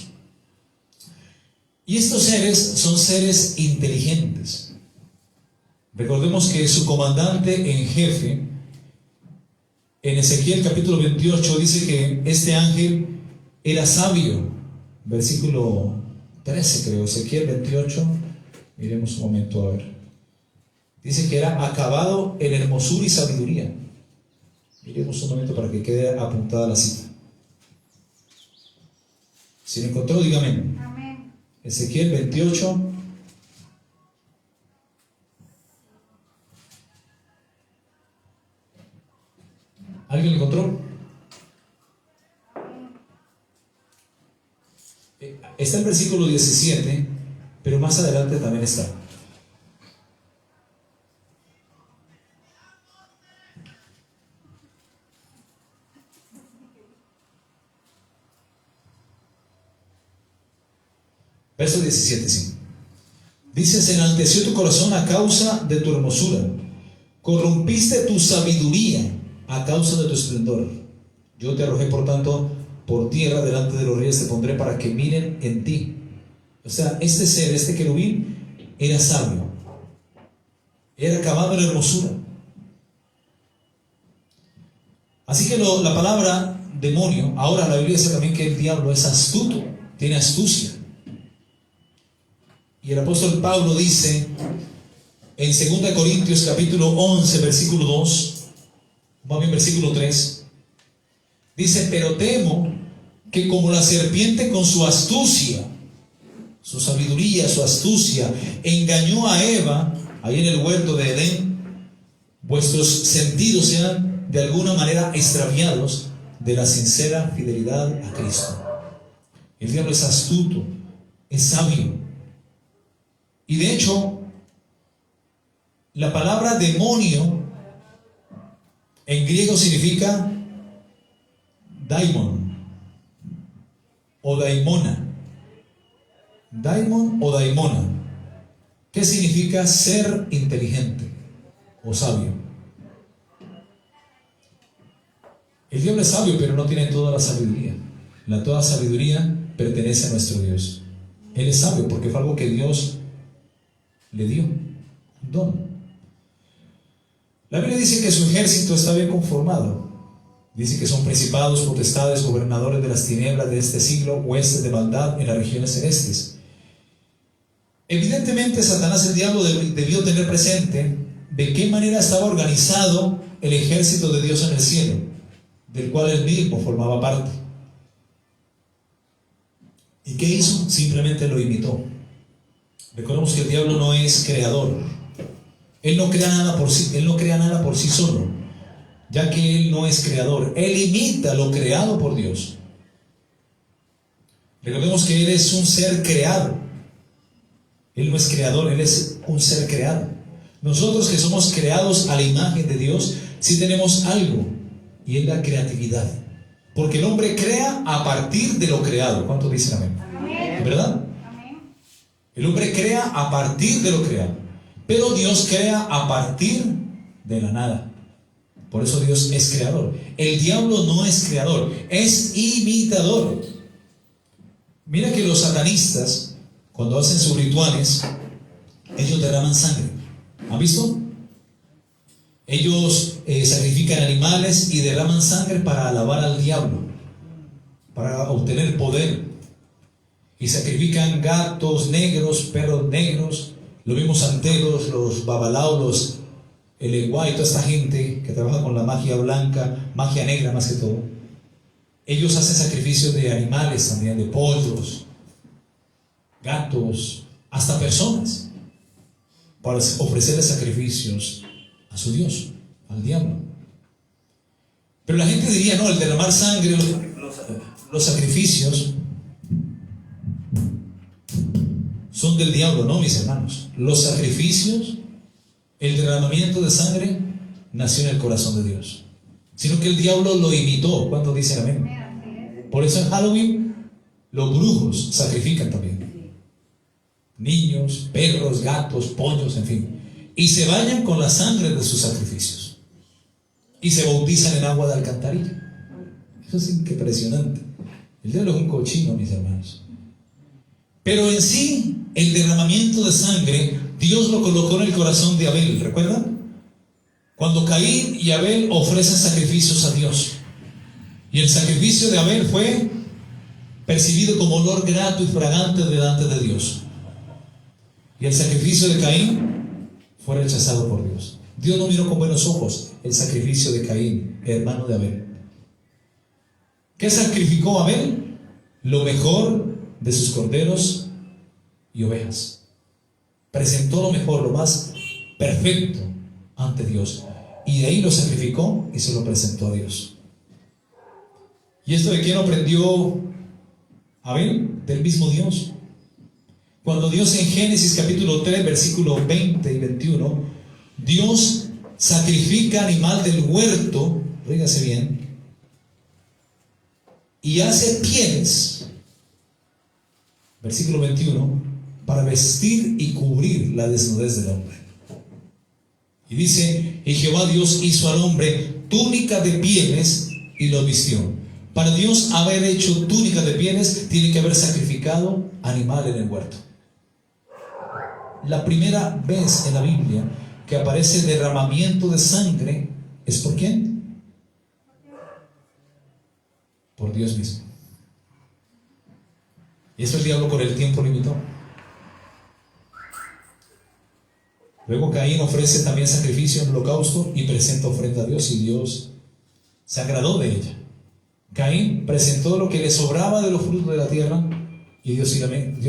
Speaker 1: Y estos seres son seres inteligentes. Recordemos que su comandante en jefe, en Ezequiel capítulo 28, dice que este ángel era sabio. Versículo 13, creo, Ezequiel 28. Miremos un momento a ver. Dice que era acabado en hermosura y sabiduría. Miremos un momento para que quede apuntada la cita. Si lo encontró, dígame.
Speaker 2: Amén.
Speaker 1: Ezequiel 28. ¿Alguien lo encontró? Está el versículo 17, pero más adelante también está. Verso 17, sí. Dice: se enalteció tu corazón a causa de tu hermosura, corrompiste tu sabiduría a causa de tu esplendor. Yo te arrojé, por tanto, por tierra, delante de los reyes te pondré para que miren en ti. O sea, este ser, este querubín, era sabio, era acabado en hermosura. Así que la palabra demonio, ahora la Biblia dice también que el diablo es astuto, tiene astucia. Y el apóstol Pablo dice en 2 Corintios capítulo 11, versículo 2, más bien versículo 3, dice: pero temo que como la serpiente con su astucia, su sabiduría, su astucia, engañó a Eva ahí en el huerto de Edén, vuestros sentidos sean de alguna manera extraviados de la sincera fidelidad a Cristo. El diablo es astuto, es sabio. Y de hecho, la palabra demonio en griego significa daimon o daimona. Daimon o daimona, ¿qué significa? Ser inteligente o sabio. El diablo es sabio, pero no tiene toda la sabiduría. Toda sabiduría pertenece a nuestro Dios. Él es sabio porque fue algo que Dios le dio, un don. La Biblia dice que su ejército está bien conformado. Dice que son principados, potestades, gobernadores de las tinieblas de este siglo, huestes de maldad en las regiones celestes. Evidentemente, Satanás, el diablo, debió tener presente de qué manera estaba organizado el ejército de Dios en el cielo, del cual él mismo formaba parte. ¿Y qué hizo? Simplemente lo imitó. Recordemos que el diablo no es creador. Él no crea nada por sí, él no crea nada por sí solo, ya que él no es creador. Él imita lo creado por Dios. Recordemos que él es un ser creado. Él no es creador, él es un ser creado. Nosotros, que somos creados a la imagen de Dios, sí tenemos algo, y es la creatividad. Porque el hombre crea a partir de lo creado. ¿Cuántos dicen amén?
Speaker 2: Amén.
Speaker 1: ¿Verdad? El hombre crea a partir de lo creado, pero Dios crea a partir de la nada. Por eso Dios es creador. El diablo no es creador, es imitador. Mira que los satanistas, cuando hacen sus rituales, ellos derraman sangre. ¿Han visto? Ellos sacrifican animales y derraman sangre para alabar al diablo, para obtener poder. Y sacrifican gatos negros, perros negros, los mismos santeros, los babalaos, los eleguá y toda esta gente que trabaja con la magia blanca, magia negra más que todo. Ellos hacen sacrificios de animales también, de pollos, gatos, hasta personas, para ofrecerles sacrificios a su Dios, al diablo. Pero la gente diría, no, el derramar sangre, los sacrificios son del diablo. No, mis hermanos. Los sacrificios, el derramamiento de sangre nació en el corazón de Dios, sino que el diablo lo imitó. ¿Cuántos dicen amén? Por eso en Halloween los brujos sacrifican también niños, perros, gatos, pollos, en fin, y se bañan con la sangre de sus sacrificios y se bautizan en agua de alcantarilla. Eso es impresionante. El diablo es un cochino, mis hermanos. Pero en sí, el derramamiento de sangre, Dios lo colocó en el corazón de Abel. ¿Recuerdan? Cuando Caín y Abel ofrecen sacrificios a Dios, y el sacrificio de Abel fue percibido como olor grato y fragante delante de Dios, y el sacrificio de Caín fue rechazado por Dios. Dios no miró con buenos ojos el sacrificio de Caín, hermano de Abel. ¿Qué sacrificó Abel? Lo mejor de sus corderos y ovejas. Presentó lo mejor, lo más perfecto ante Dios, y de ahí lo sacrificó y se lo presentó a Dios. ¿Y esto de quién aprendió Abel? Del mismo Dios. Cuando Dios en Génesis capítulo 3 versículos 20 y 21, Dios sacrifica animal del huerto, rígase bien, y hace pieles, versículo 21, para vestir y cubrir la desnudez del hombre. Y dice, y Jehová Dios hizo al hombre túnica de pieles y lo vistió. Para Dios haber hecho túnica de pieles, tiene que haber sacrificado animal en el huerto. La primera vez en la Biblia que aparece derramamiento de sangre, ¿es por quién? Por Dios mismo. Y eso el diablo con el tiempo limitó. Luego Caín ofrece también sacrificio en holocausto y presenta ofrenda a Dios, y Dios se agradó de ella. Caín presentó lo que le sobraba de los frutos de la tierra, y Dios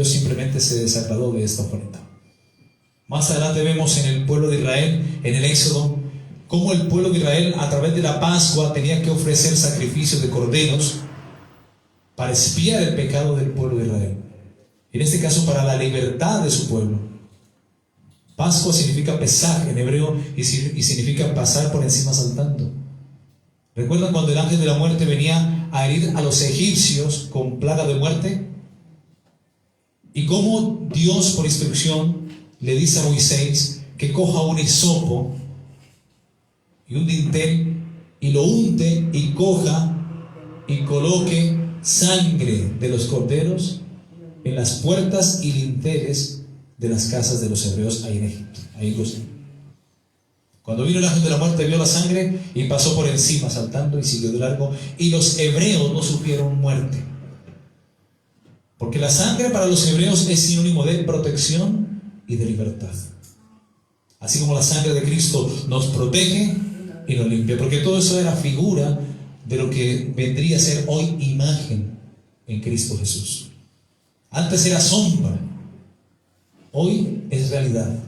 Speaker 1: simplemente se desagradó de esta ofrenda. Más adelante vemos en el pueblo de Israel, en el Éxodo, cómo el pueblo de Israel a través de la Pascua tenía que ofrecer sacrificios de corderos para expiar el pecado del pueblo de Israel. En este caso, para la libertad de su pueblo. Pascua significa pesaj en hebreo, y significa pasar por encima saltando. ¿Recuerdan cuando el ángel de la muerte venía a herir a los egipcios con plaga de muerte? Y cómo Dios, por instrucción, le dice a Moisés que coja un hisopo y un dintel y lo unte y coja y coloque sangre de los corderos en las puertas y dinteles de las casas de los hebreos ahí en Egipto, ahí en Gosén. Cuando vino el ángel de la muerte, vio la sangre y pasó por encima saltando y siguió de largo, y los hebreos no sufrieron muerte, porque la sangre para los hebreos es sinónimo de protección y de libertad, así como la sangre de Cristo nos protege y nos limpia, porque todo eso era figura de lo que vendría a ser hoy imagen en Cristo Jesús. Antes era sombra, hoy es realidad.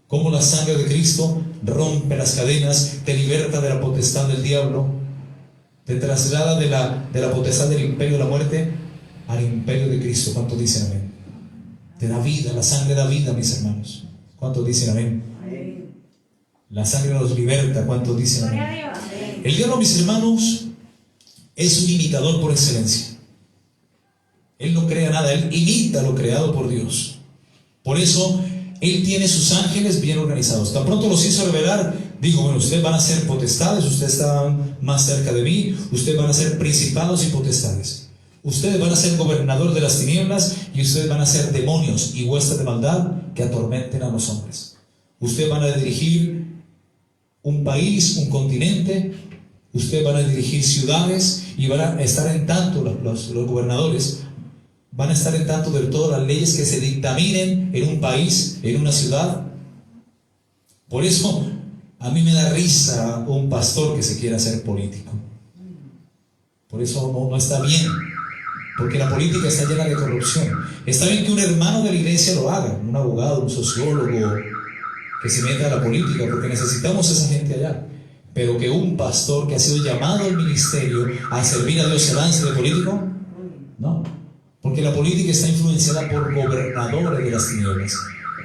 Speaker 1: Como la sangre de Cristo rompe las cadenas, te liberta de la potestad del diablo, te traslada de la potestad del imperio de la muerte al imperio de Cristo. ¿Cuántos dicen amén? Te da vida, la sangre da vida, mis hermanos. ¿Cuántos dicen amén? La sangre nos liberta. ¿Cuántos dicen amén? El diablo, mis hermanos, es un imitador por excelencia. Él no crea nada, él imita lo creado por Dios. Por eso Él tiene sus ángeles bien organizados. Tan pronto los hizo revelar, dijo, bueno, ustedes van a ser potestades, ustedes están más cerca de mí, ustedes van a ser principados y potestades. Ustedes van a ser gobernadores de las tinieblas y ustedes van a ser demonios y huestes de maldad que atormenten a los hombres. Ustedes van a dirigir un país, un continente, ustedes van a dirigir ciudades y van a estar en tanto, los gobernadores van a estar en tanto de todas las leyes que se dictaminen en un país, en una ciudad. Por eso a mí me da risa un pastor que se quiera hacer político. Por eso no está bien, porque la política está llena de corrupción. Está bien que un hermano de la iglesia lo haga, un abogado, un sociólogo, que se meta a la política, porque necesitamos esa gente allá. Pero que un pastor que ha sido llamado al ministerio a servir a Dios se lance de político, no. Porque la política está influenciada por gobernadores de las tinieblas,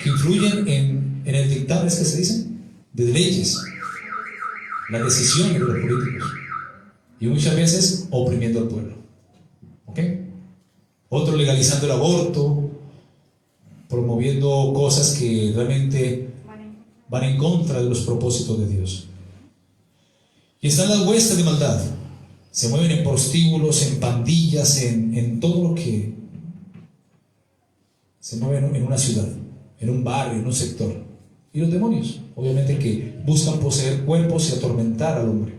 Speaker 1: que influyen en el dictamen, ¿es que se dice? De leyes, las decisiones de los políticos, y muchas veces oprimiendo al pueblo. ¿Ok? Otros legalizando el aborto, promoviendo cosas que realmente van en contra de los propósitos de Dios. Y están las huestes de maldad. Se mueven en prostíbulos, en pandillas, en todo lo que se mueve en una ciudad, en un barrio, en un sector. Y los demonios, obviamente, que buscan poseer cuerpos y atormentar al hombre.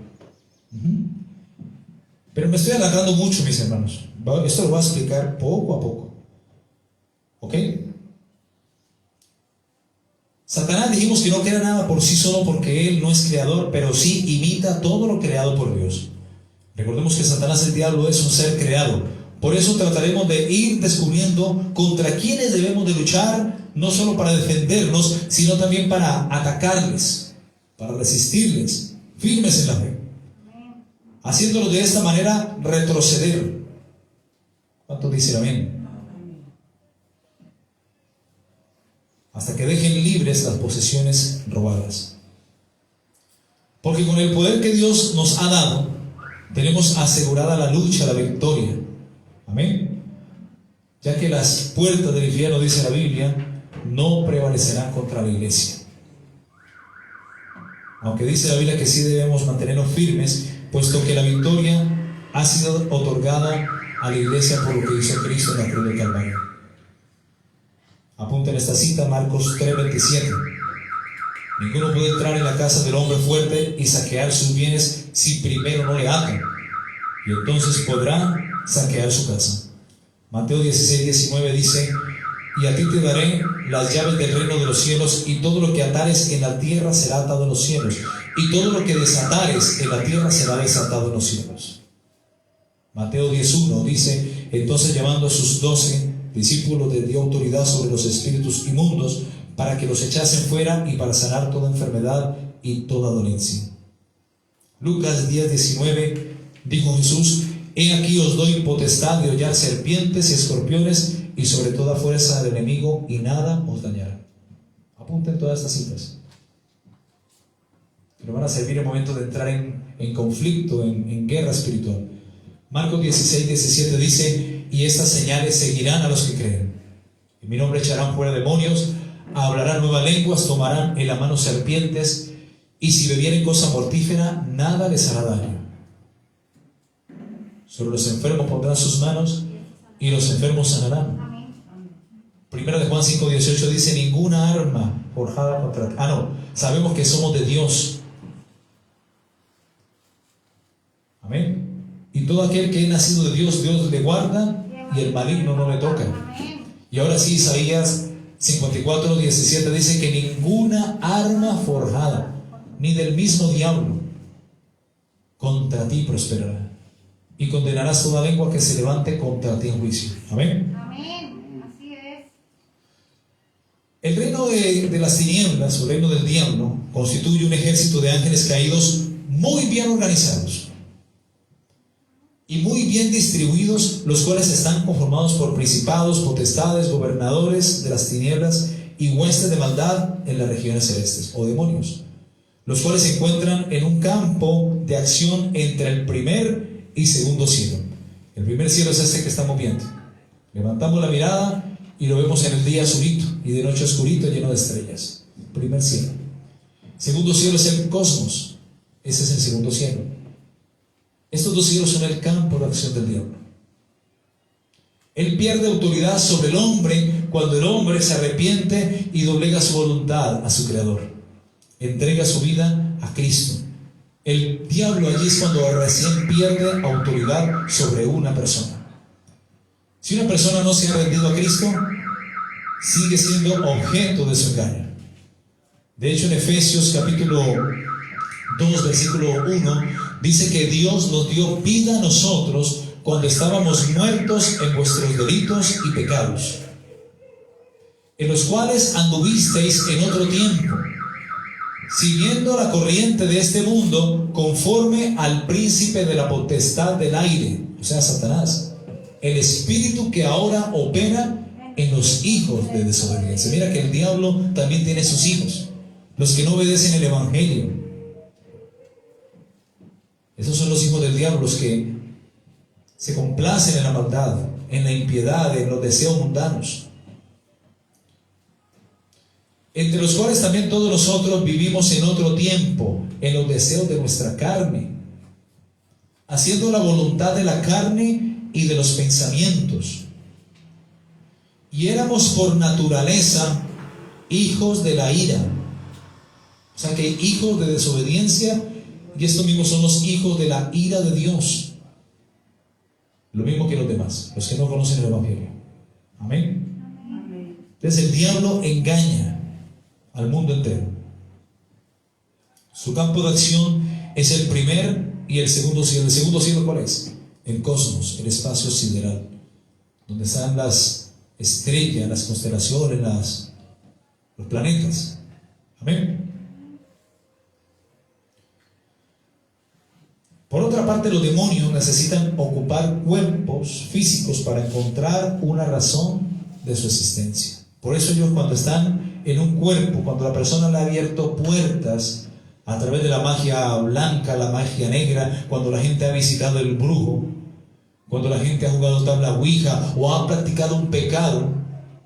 Speaker 1: Pero me estoy alargando mucho, mis hermanos. Esto lo voy a explicar poco a poco. ¿Ok? Satanás dijimos que no crea nada por sí solo porque él no es creador, pero sí imita todo lo creado por Dios. Recordemos que Satanás, el diablo, es un ser creado. Por eso trataremos de ir descubriendo contra quiénes debemos de luchar, no solo para defendernos, sino también para atacarles, para resistirles, firmes en la fe, haciéndolos de esta manera retroceder. ¿Cuántos dicen amén? Hasta que dejen libres las posesiones robadas. Porque con el poder que Dios nos ha dado, tenemos asegurada la lucha, la victoria. Amén. Ya que las puertas del infierno, dice la Biblia, no prevalecerán contra la iglesia. Aunque dice la Biblia que sí debemos mantenernos firmes, puesto que la victoria ha sido otorgada a la iglesia por lo que hizo Cristo en la cruz del Calvario. Apunten esta cita, Marcos 3:27. Ninguno puede entrar en la casa del hombre fuerte y saquear sus bienes si primero no le atan, y entonces podrá saquear su casa. Mateo 16:19 dice: y a ti te daré las llaves del reino de los cielos, y todo lo que atares en la tierra será atado en los cielos, y todo lo que desatares en la tierra será desatado en los cielos. Mateo 10:1 dice: entonces llamando a sus 12 discípulos les dio autoridad sobre los espíritus inmundos para que los echasen fuera y para sanar toda enfermedad y toda dolencia. Lucas 10:19 dijo Jesús: he aquí os doy potestad de hollar serpientes y escorpiones y sobre toda fuerza del enemigo, y nada os dañará. Apunten todas estas citas que nos van a servir en el momento de entrar en conflicto, en guerra espiritual. Marcos 16:17 dice: y estas señales seguirán a los que creen. En mi nombre echarán fuera demonios, hablarán nuevas lenguas, tomarán en la mano serpientes, y si bebieren cosa mortífera, nada les hará daño. Sobre los enfermos pondrán sus manos, y los enfermos sanarán. Primera de Juan 5:18 dice: ninguna arma forjada contra... sabemos que somos de Dios. Amén. Y todo aquel que es nacido de Dios, Dios le guarda y el maligno no le toca. Y ahora sí, Isaías 54:17 dice que ninguna arma forjada, ni del mismo diablo, contra ti prosperará. Y condenarás toda lengua que se levante contra ti en juicio. Amén.
Speaker 2: Amén. Así es.
Speaker 1: El reino de las tinieblas, o el reino del diablo, constituye un ejército de ángeles caídos muy bien organizados y muy bien distribuidos, los cuales están conformados por principados, potestades, gobernadores de las tinieblas y huestes de maldad en las regiones celestes, o demonios, los cuales se encuentran en un campo de acción entre el primer y segundo cielo. El primer cielo es este que estamos viendo. Levantamos la mirada y lo vemos en el día azulito y de noche oscurito lleno de estrellas. Primer cielo. Segundo cielo es el cosmos. Ese es el segundo cielo. Estos dos cielos son el campo de acción del diablo. Él pierde autoridad sobre el hombre cuando el hombre se arrepiente y doblega su voluntad a su Creador. Entrega su vida a Cristo. El diablo allí es cuando recién pierde autoridad sobre una persona. Si una persona no se ha rendido a Cristo, sigue siendo objeto de su engaño. De hecho, en Efesios capítulo 2, versículo 1, dice que Dios nos dio vida a nosotros cuando estábamos muertos en vuestros delitos y pecados, en los cuales anduvisteis en otro tiempo, siguiendo la corriente de este mundo, conforme al príncipe de la potestad del aire, o sea, Satanás, el espíritu que ahora opera en los hijos de desobediencia. Mira que el diablo también tiene sus hijos, los que no obedecen el evangelio. Esos son los hijos del diablo, los que se complacen en la maldad, en la impiedad, en los deseos mundanos, entre los cuales también todos nosotros vivimos en otro tiempo, en los deseos de nuestra carne, haciendo la voluntad de la carne y de los pensamientos. Y éramos por naturaleza hijos de la ira. O sea que hijos de desobediencia, y estos mismos son los hijos de la ira de Dios. Lo mismo que los demás, los que no conocen el evangelio. Amén. Entonces el diablo engaña al mundo entero. Su campo de acción es el primer y el segundo cielo. ¿El segundo cielo cuál es? El cosmos, el espacio sideral, donde están las estrellas, las constelaciones, los planetas. Amén. Por otra parte, los demonios necesitan ocupar cuerpos físicos para encontrar una razón de su existencia. Por eso ellos, cuando están en un cuerpo, cuando la persona le ha abierto puertas a través de la magia blanca, la magia negra, cuando la gente ha visitado el brujo, cuando la gente ha jugado tabla ouija o ha practicado un pecado,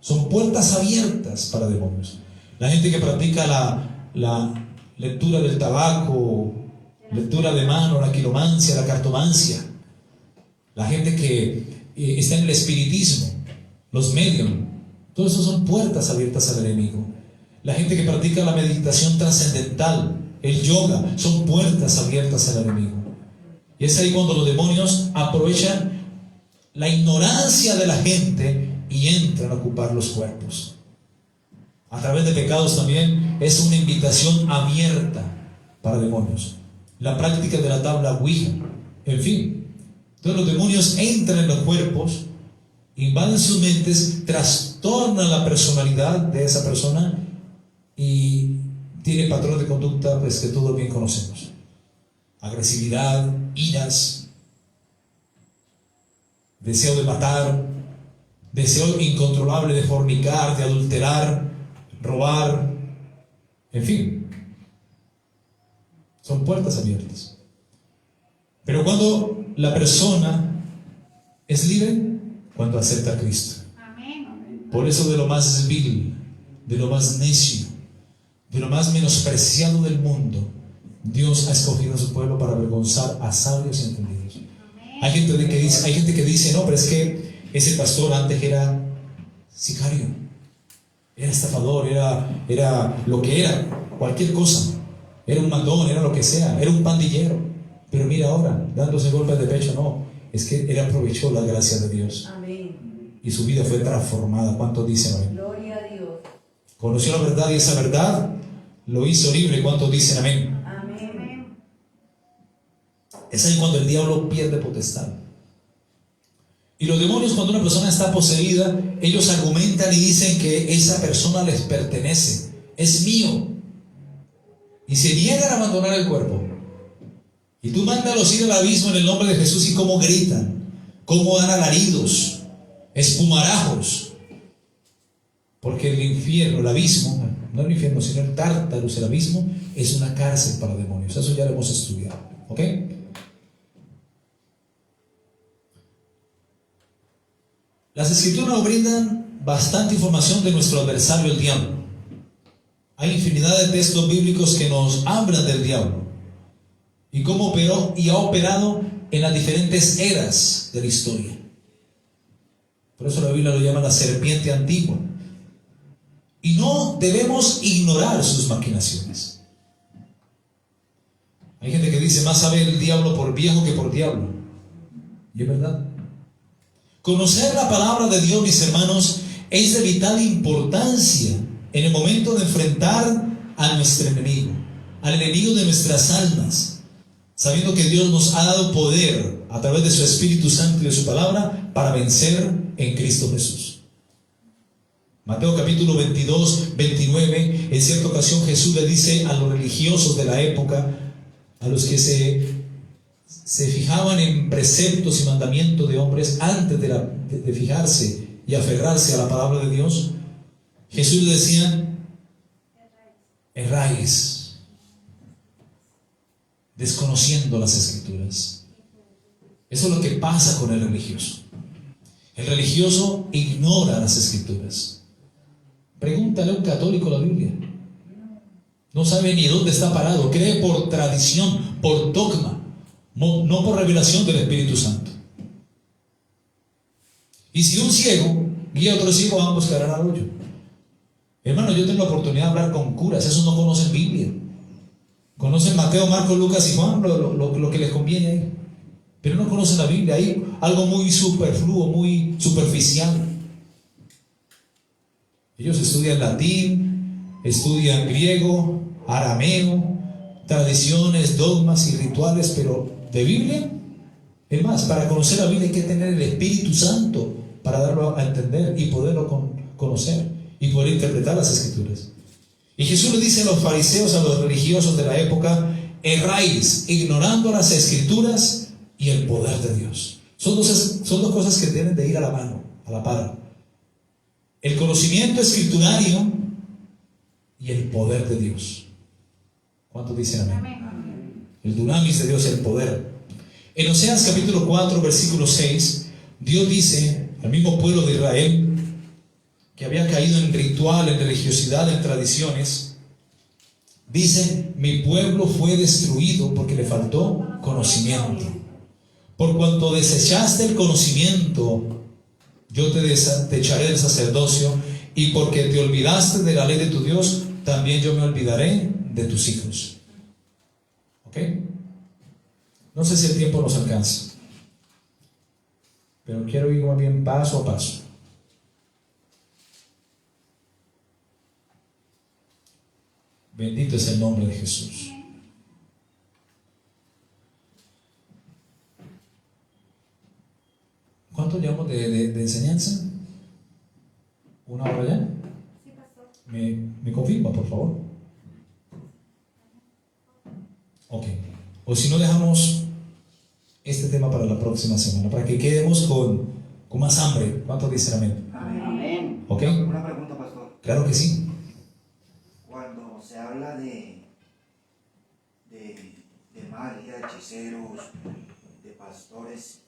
Speaker 1: son puertas abiertas para demonios. La gente que practica la lectura del tabaco, lectura de mano, la quiromancia, la cartomancia, la gente que está en el espiritismo, los medios, todo eso son puertas abiertas al enemigo. La gente que practica la meditación trascendental, el yoga, son puertas abiertas al enemigo. Y es ahí cuando los demonios aprovechan la ignorancia de la gente y entran a ocupar los cuerpos. A través de pecados también es una invitación abierta para demonios. La práctica de la tabla ouija, en fin. Entonces los demonios entran en los cuerpos, invaden sus mentes, trastornan la personalidad de esa persona y tiene patrón de conducta pues, que todos bien conocemos: agresividad, iras, deseo de matar, deseo incontrolable de fornicar, de adulterar, robar, en fin. Son puertas abiertas. Pero cuando la persona es libre, cuando acepta a Cristo.
Speaker 2: Amén.
Speaker 1: Por eso de lo más vil, de lo más necio, de lo más menospreciado del mundo, Dios ha escogido a su pueblo para avergonzar a sabios y entendidos. Hay gente que dice, no, pero es que ese pastor antes era sicario, era estafador, era lo que era, cualquier cosa. Era un mandón, era lo que sea, era un pandillero. Pero mira ahora, dándose golpes de pecho, no. Es que él aprovechó la gracia de Dios.
Speaker 3: Amén.
Speaker 1: Y su vida fue transformada. ¿Cuántos dicen amén?
Speaker 3: Gloria a Dios.
Speaker 1: Conoció la verdad y esa verdad lo hizo libre. ¿Cuántos dicen amén?
Speaker 3: Amén.
Speaker 1: Es ahí cuando el diablo pierde potestad. Y los demonios, cuando una persona está poseída, ellos argumentan y dicen que esa persona les pertenece. Es mío. Y se niegan a abandonar el cuerpo. Y tú mándalos ir al abismo en el nombre de Jesús, y cómo gritan, cómo dan alaridos, espumarajos. Porque el infierno, el abismo, no el infierno, sino el Tártarus, el abismo, es una cárcel para demonios. Eso ya lo hemos estudiado. ¿Ok? Las escrituras nos brindan bastante información de nuestro adversario, el diablo. Hay infinidad de textos bíblicos que nos hablan del diablo y cómo operó y ha operado en las diferentes eras de la historia. Por eso la Biblia lo llama la serpiente antigua. Y no debemos ignorar sus maquinaciones. Hay gente que dice, más sabe el diablo por viejo que por diablo. Y es verdad. Conocer la palabra de Dios, mis hermanos, es de vital importancia en el momento de enfrentar a nuestro enemigo, al enemigo de nuestras almas, sabiendo que Dios nos ha dado poder a través de su Espíritu Santo y de su palabra para vencer en Cristo Jesús. Mateo capítulo 22, 29, en cierta ocasión Jesús le dice a los religiosos de la época, a los que se fijaban en preceptos y mandamientos de hombres antes de fijarse y aferrarse a la palabra de Dios, Jesús le decía, erráis, desconociendo las Escrituras. Eso es lo que pasa con el religioso. El religioso ignora las Escrituras. Pregúntale a un católico la Biblia. No sabe ni dónde está parado. Cree por tradición, por dogma, no por revelación del Espíritu Santo. Y si un ciego guía a otro ciego, ambos caerán al hoyo. Hermano, yo tengo la oportunidad de hablar con curas. Esos no conocen Biblia. Conocen Mateo, Marcos, Lucas y Juan, lo que les conviene ahí. Pero no conocen la Biblia. Hay algo muy superfluo, muy superficial. Ellos estudian latín, estudian griego, arameo, tradiciones, dogmas y rituales, pero de Biblia, es más, para conocer la Biblia hay que tener el Espíritu Santo para darlo a entender y poderlo conocer y poder interpretar las Escrituras. Y Jesús le dice a los fariseos, a los religiosos de la época, erráis, ignorando las Escrituras y el poder de Dios. Son dos cosas que deben de ir a la mano, a la par. El conocimiento escriturario y el poder de Dios. ¿Cuántos dicen amén? El dunamis de Dios, el poder. En Oseas capítulo 4, versículo 6, Dios dice al mismo pueblo de Israel, que había caído en ritual, en religiosidad, en tradiciones, dice, mi pueblo fue destruido porque le faltó conocimiento. Por cuanto desechaste el conocimiento, yo te echaré del sacerdocio, y porque te olvidaste de la ley de tu Dios, también yo me olvidaré de tus hijos. ¿Ok? No sé si el tiempo nos alcanza, pero quiero ir más bien paso a paso. Bendito es el nombre de Jesús. ¿Cuánto llevamos de enseñanza? ¿Una hora ya?
Speaker 2: Sí, pastor.
Speaker 1: ¿Me confirma, por favor? Ok. O si no, dejamos este tema para la próxima semana, para que quedemos con más hambre. ¿Cuántos dicen amén?
Speaker 3: Amén.
Speaker 1: ¿Ok?
Speaker 4: Una pregunta, pastor.
Speaker 1: Claro que sí.
Speaker 4: Cuando se habla de magia, hechiceros, de pastores,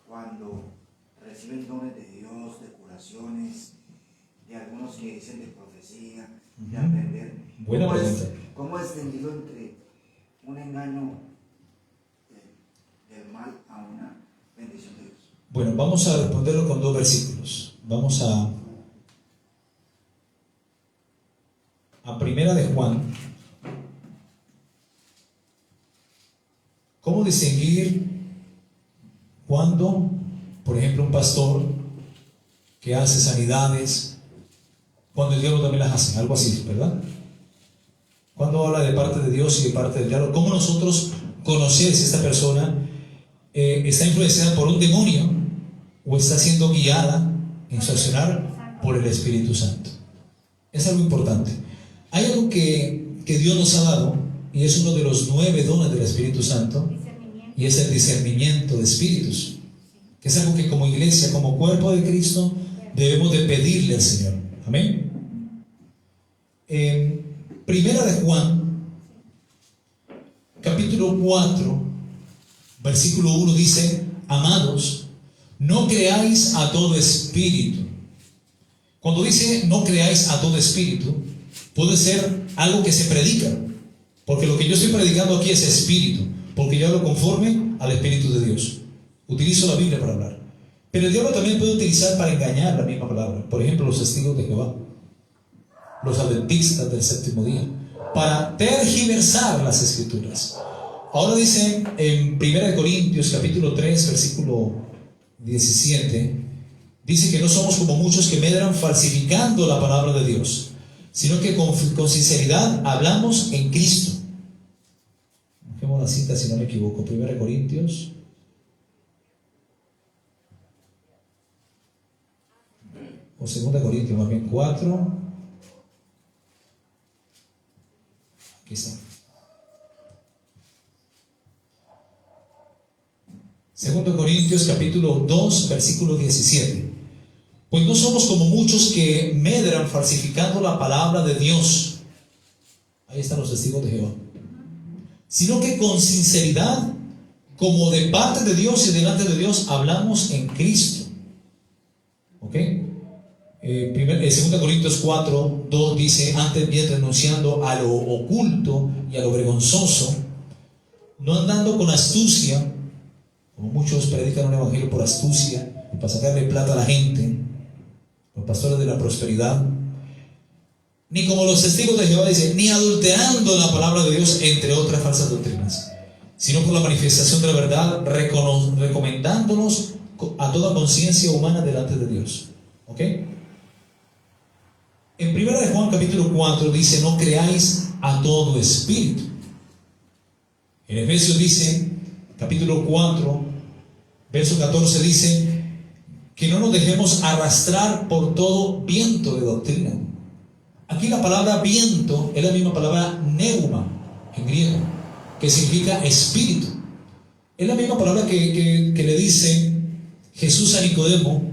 Speaker 4: cuando reciben dones de Dios, de curaciones, de algunos que dicen de profecía, de aprender.
Speaker 1: Buena pregunta.
Speaker 4: ¿Cómo es entendido entre un engaño del mal a una bendición de Dios?
Speaker 1: Bueno, vamos a responderlo con 2 versículos. Vamos a Primera de Juan. ¿Cómo distinguir cuando, por ejemplo, un pastor que hace sanidades, cuando el diablo también las hace? Algo así, ¿verdad? Cuando habla de parte de Dios y de parte del diablo, ¿cómo nosotros conocer si esta persona está influenciada por un demonio o está siendo guiada en su accionar por el Espíritu Santo? Es algo importante. Hay algo que Dios nos ha dado, y es uno de los 9 dones del Espíritu Santo, y es el discernimiento de espíritus, que es algo que como iglesia, como cuerpo de Cristo, debemos de pedirle al Señor. Amén. Primera de Juan, capítulo 4, versículo 1 dice: amados, no creáis a todo espíritu, Cuando dice no creáis a todo espíritu, puede ser algo que se predica, porque lo que yo estoy predicando aquí es espíritu, porque yo hablo conforme al Espíritu de Dios. Utilizo la Biblia para hablar. Pero el diablo también puede utilizar para engañar la misma palabra. Por ejemplo, los testigos de Jehová, los adventistas del séptimo día, para tergiversar las escrituras. Ahora dice en 1 Corintios capítulo 3 versículo 17, dice que no somos como muchos que medran falsificando la palabra de Dios, sino que con sinceridad hablamos en Cristo. Busquemos la cita si no me equivoco. 1 Corintios o 2 Corintios más bien 4. Aquí está. 2 Corintios capítulo 2 versículo 17. Pues no somos como muchos que medran falsificando la palabra de Dios. Ahí están los testigos de Jehová. Sino que con sinceridad, como de parte de Dios y delante de Dios, hablamos en Cristo. ¿Ok? 2 Corintios 4, 2 dice, antes bien renunciando a lo oculto y a lo vergonzoso, no andando con astucia, como muchos predican un evangelio por astucia, y para sacarle plata a la gente, los pastores de la prosperidad, ni como los testigos de Jehová, dice, ni adulterando la palabra de Dios entre otras falsas doctrinas, sino por la manifestación de la verdad, recomendándonos a toda conciencia humana delante de Dios. ¿Ok? En 1 Juan capítulo 4 dice, no creáis a todo espíritu. En Efesios dice, capítulo 4, verso 14 dice, que no nos dejemos arrastrar por todo viento de doctrina. Aquí la palabra viento es la misma palabra neuma en griego, que significa espíritu. Es la misma palabra que le dice Jesús a Nicodemo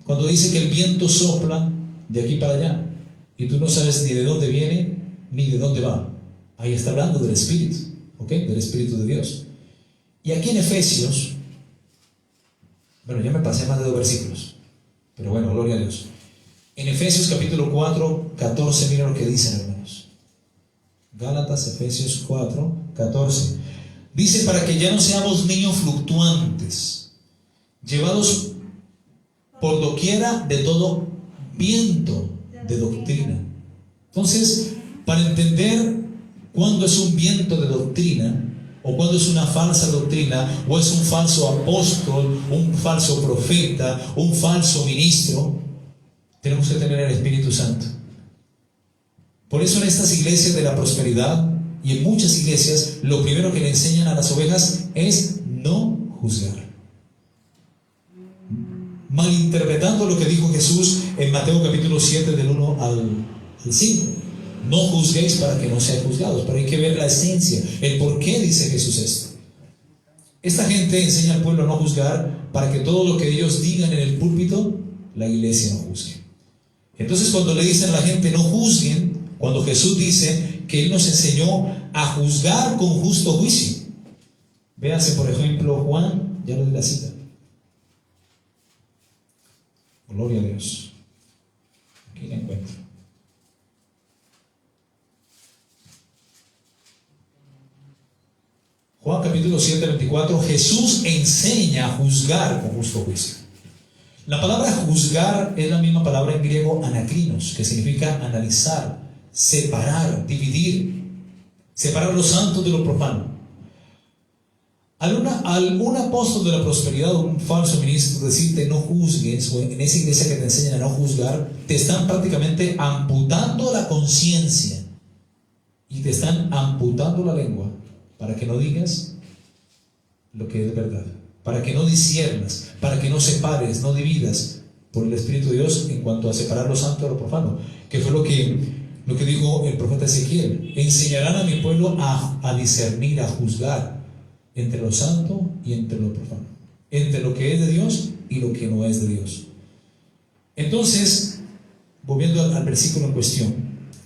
Speaker 1: cuando dice que el viento sopla de aquí para allá y tú no sabes ni de dónde viene ni de dónde va. Ahí está hablando del espíritu, ¿ok? Del espíritu de Dios. Y aquí en Efesios, bueno, ya me pasé más de 2 versículos, pero bueno, gloria a Dios. En Efesios capítulo 4, 14, mira lo que dicen, hermanos. Gálatas, Efesios 4, 14. Dice, para que ya no seamos niños fluctuantes, llevados por doquiera de todo viento de doctrina. Entonces, para entender cuándo es un viento de doctrina, o cuándo es una falsa doctrina, o es un falso apóstol, un falso profeta, un falso ministro, tenemos que tener el Espíritu Santo. Por eso en estas iglesias de la prosperidad y en muchas iglesias, lo primero que le enseñan a las ovejas es no juzgar, malinterpretando lo que dijo Jesús en Mateo capítulo 7 del 1 al 5. No juzguéis para que no seáis juzgados. Pero hay que ver la esencia, el por qué dice Jesús esto. Esta gente enseña al pueblo a no juzgar para que todo lo que ellos digan en el púlpito, la iglesia no juzgue. Entonces cuando le dicen a la gente no juzguen, cuando Jesús dice que Él nos enseñó a juzgar con justo juicio. Véanse por ejemplo Juan, ya lo di la cita. Gloria a Dios. Aquí la encuentro. Juan capítulo 7, 24, Jesús enseña a juzgar con justo juicio. La palabra juzgar es la misma palabra en griego anakrinos, que significa analizar, separar, dividir, separar lo santo de lo profano. Algún apóstol de la prosperidad o un falso ministro decirte no juzgues, o en esa iglesia que te enseñan a no juzgar, te están prácticamente amputando la conciencia y te están amputando la lengua para que no digas lo que es verdad, para que no disiernas, para que no separes, no dividas por el Espíritu de Dios en cuanto a separar lo santo de lo profano, que fue lo que dijo el profeta Ezequiel. Enseñarán a mi pueblo a discernir, a juzgar entre lo santo y entre lo profano, entre lo que es de Dios y lo que no es de Dios. Entonces, volviendo al versículo en cuestión,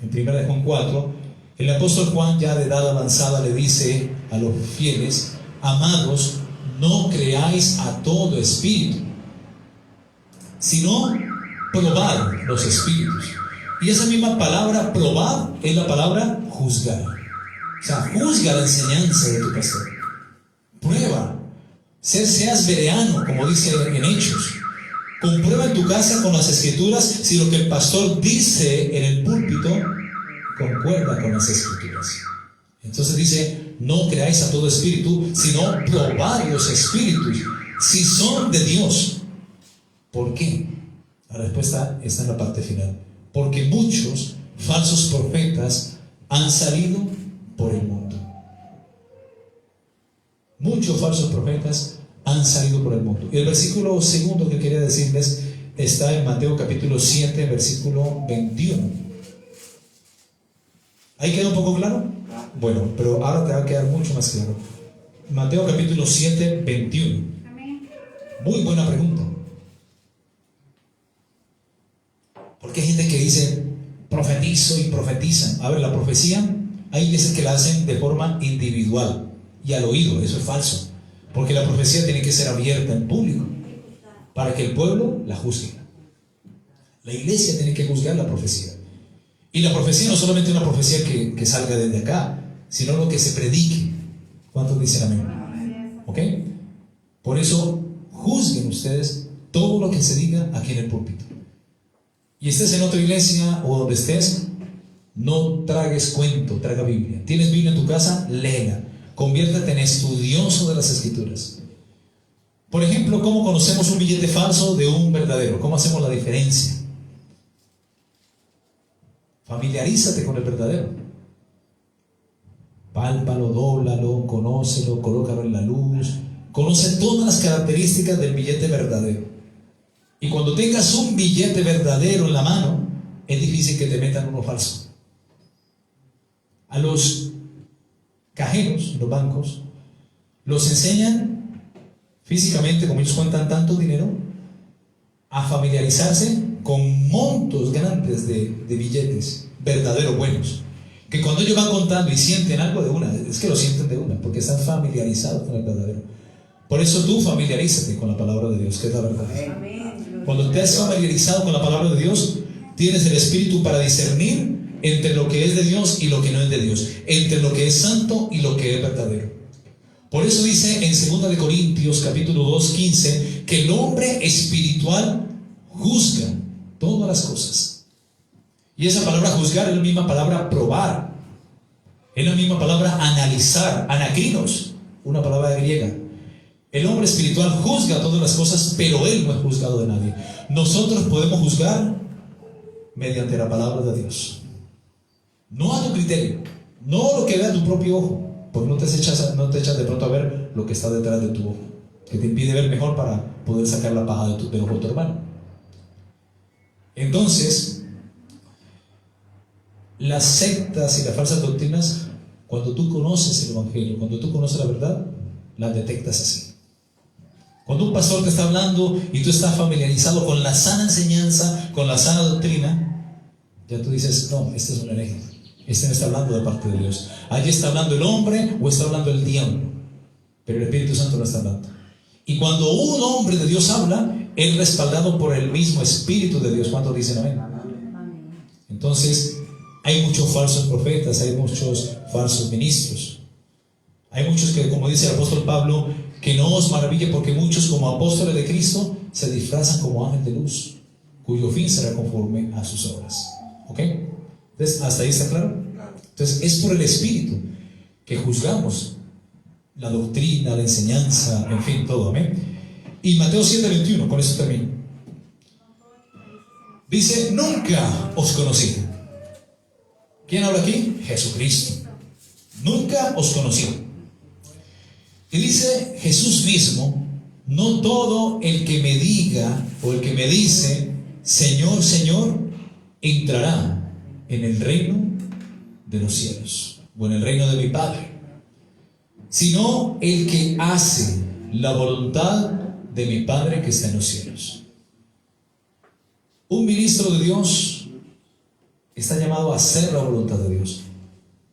Speaker 1: en 1 Juan 4, el apóstol Juan, ya de edad avanzada, le dice a los fieles: amados, no creáis a todo espíritu, sino probad los espíritus. Y esa misma palabra probad es la palabra juzgar. O sea, juzga la enseñanza de tu pastor. Prueba. Seas bereano, como dice en Hechos. Comprueba en tu casa con las escrituras si lo que el pastor dice en el púlpito concuerda con las escrituras. Entonces dice, no creáis a todo espíritu, sino probad los espíritus, si son de Dios. ¿Por qué? La respuesta está en la parte final. Porque muchos falsos profetas han salido por el mundo. Muchos falsos profetas han salido por el mundo. Y el versículo segundo que quería decirles está en Mateo capítulo 7, versículo 21. ¿Ahí queda un poco claro? Bueno, pero ahora te va a quedar mucho más claro. Mateo capítulo 7, 21.
Speaker 2: Amén.
Speaker 1: Muy buena pregunta. Porque hay gente que dice, profetizo y profetizan. A ver, la profecía, hay iglesias que la hacen de forma individual y al oído. Eso es falso. Porque la profecía tiene que ser abierta en público para que el pueblo la juzgue. La iglesia tiene que juzgar la profecía. Y la profecía no solamente una profecía que salga desde acá, sino lo que se predique. ¿Cuántos dicen amén? ¿Ok? Por eso, juzguen ustedes todo lo que se diga aquí en el púlpito. Y estés en otra iglesia o donde estés, no tragues cuento, traga Biblia. ¿Tienes Biblia en tu casa? Léela. Conviértete en estudioso de las escrituras. Por ejemplo, ¿cómo conocemos un billete falso de un verdadero? ¿Cómo hacemos la diferencia? Familiarízate con el verdadero. Pálpalo, dóblalo, conócelo, colócalo en la luz. Conoce todas las características del billete verdadero. Y cuando tengas un billete verdadero en la mano, es difícil que te metan uno falso. A los cajeros, los bancos, los enseñan físicamente, como ellos cuentan tanto dinero, a familiarizarse con montos grandes de billetes verdaderos, buenos, que cuando ellos van contando y sienten algo de una, es que lo sienten de una, porque están familiarizados con el verdadero. Por eso tú familiarízate con la palabra de Dios, que es la verdad. Cuando estés familiarizado con la palabra de Dios, tienes el Espíritu para discernir entre lo que es de Dios y lo que no es de Dios, entre lo que es santo y lo que es verdadero. Por eso dice en 2 Corintios capítulo 2, 15, que el hombre espiritual juzga todas las cosas. Y esa palabra juzgar es la misma palabra probar, es la misma palabra analizar, anakrinos, una palabra griega. El hombre espiritual juzga todas las cosas, pero él no es juzgado de nadie. Nosotros podemos juzgar mediante la palabra de Dios. No a tu criterio, no lo que vea tu propio ojo, porque no te echas de pronto a ver lo que está detrás de tu ojo, que te impide ver mejor para poder sacar la paja del ojo de tu hermano. Entonces, las sectas y las falsas doctrinas, cuando tú conoces el Evangelio, cuando tú conoces la verdad, las detectas así. Cuando un pastor te está hablando y tú estás familiarizado con la sana enseñanza, con la sana doctrina, ya tú dices, no, este es un hereje. Este no está hablando de parte de Dios. Allí está hablando el hombre o está hablando el diablo. Pero el Espíritu Santo no está hablando. Y cuando un hombre de Dios habla, él respaldado por el mismo Espíritu de Dios. ¿Cuántos dicen amén? Entonces, hay muchos falsos profetas, hay muchos falsos ministros. Hay muchos que, como dice el apóstol Pablo, que no os maraville porque muchos como apóstoles de Cristo se disfrazan como ángeles de luz, cuyo fin será conforme a sus obras. ¿Ok? Entonces, ¿hasta ahí está claro? Entonces, es por el Espíritu que juzgamos la doctrina, la enseñanza, en fin, todo. ¿Amén? Y Mateo 7:21, con eso termino. Dice, nunca os conocí. ¿Quién habla aquí? Jesucristo. Nunca os conocí. Y dice Jesús mismo, no todo el que me diga o el que me dice, Señor, Señor, entrará en el reino de los cielos o en el reino de mi Padre, sino el que hace la voluntad de mi Padre que está en los cielos. Un ministro de Dios está llamado a hacer la voluntad de Dios,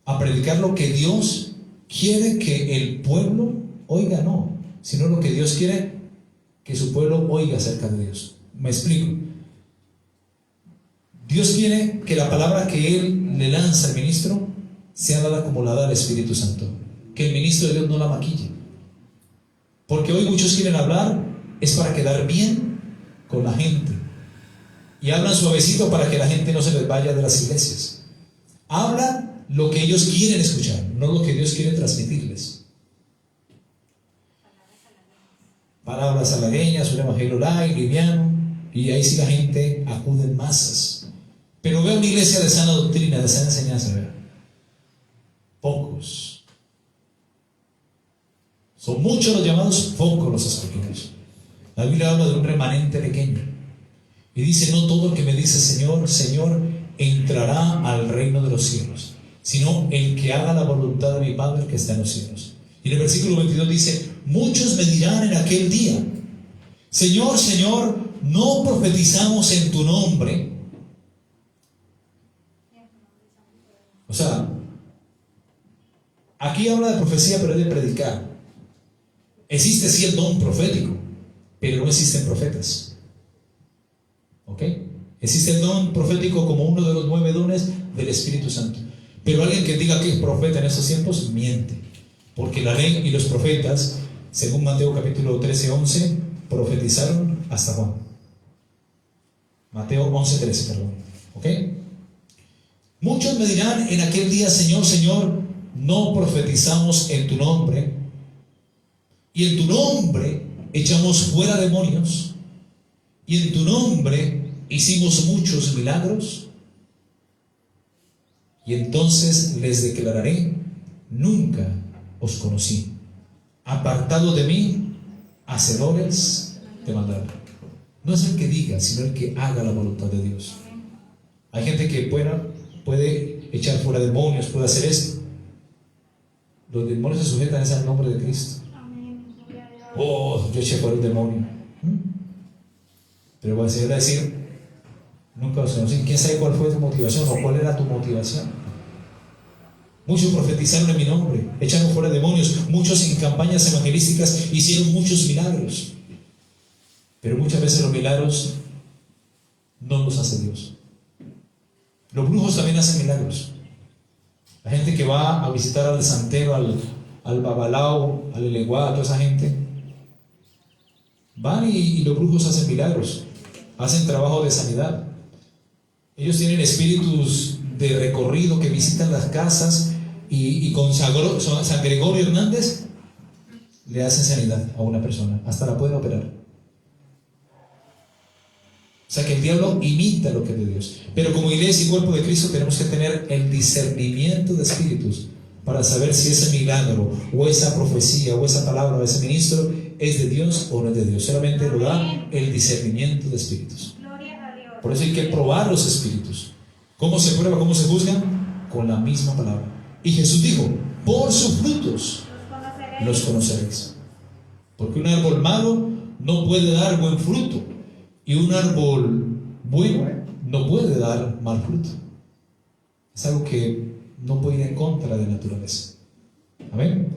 Speaker 1: a predicar lo que Dios quiere que el pueblo oiga, no, sino lo que Dios quiere que su pueblo oiga acerca de Dios. Me explico. Dios quiere que la palabra que Él le lanza al ministro sea dada como la da el Espíritu Santo. Que el ministro de Dios no la maquille. Porque hoy muchos quieren hablar es para quedar bien con la gente. Y hablan suavecito para que la gente no se les vaya de las iglesias. Hablan lo que ellos quieren escuchar, no lo que Dios quiere transmitirles. Palabras halagüeñas, un evangelio light, liviano, y ahí sí la gente acude en masas. Pero veo una iglesia de sana doctrina, de sana enseñanza, ¿verdad? Pocos. Son muchos los llamados, pocos los escogidos. La Biblia habla de un remanente pequeño. Y dice, no todo el que me dice Señor, Señor, entrará al reino de los cielos, sino el que haga la voluntad de mi Padre que está en los cielos. Y en el versículo 22 dice, muchos me dirán en aquel día, Señor, Señor, ¿no profetizamos en tu nombre? O sea, aquí habla de profecía, pero es de predicar. Existe sí el don profético, pero no existen profetas. ¿Ok? Existe el don profético como uno de los 9 dones del Espíritu Santo. Pero alguien que diga que es profeta en estos tiempos, miente. Porque la ley y los profetas, según Mateo capítulo 13, 11, profetizaron hasta Juan. Mateo 11, 13, perdón. ¿Ok? Muchos me dirán en aquel día, Señor, Señor, no profetizamos en tu nombre, y en tu nombre echamos fuera demonios, y en tu nombre hicimos muchos milagros. Y entonces les declararé, nunca os conocí. Apartado de mí, hacedores de maldad. No es el que diga, sino el que haga la voluntad de Dios. Hay gente que puede echar fuera demonios, puede hacer esto. Los demonios se sujetan al nombre de Cristo. Oh, yo eché fuera el demonio. Pero va a decir, nunca os conocí. ¿Quién sabe cuál fue tu motivación o cuál era tu motivación? Muchos profetizaron en mi nombre, echaron fuera demonios, muchos en campañas evangelísticas hicieron muchos milagros. Pero muchas veces los milagros no los hace Dios. Los brujos también hacen milagros. La gente que va a visitar al santero, al babalao, al eleguá, a toda esa gente, van y los brujos hacen milagros, hacen trabajo de sanidad. Ellos tienen espíritus de recorrido que visitan las casas y con San Gregorio Hernández le hacen sanidad a una persona, hasta la pueden operar. O sea que el diablo imita lo que es de Dios. Pero como iglesia y cuerpo de Cristo tenemos que tener el discernimiento de espíritus para saber si ese milagro o esa profecía o esa palabra o ese ministro es de Dios o no es de Dios. Solamente lo da el discernimiento de espíritus. Por eso hay que probar los espíritus. ¿Cómo se prueba? ¿Cómo se juzga? Con la misma palabra. Y Jesús dijo, por sus frutos los conoceréis. Porque un árbol malo no puede dar buen fruto, y un árbol bueno no puede dar mal fruto. Es algo que no puede ir en contra de la naturaleza. Amén.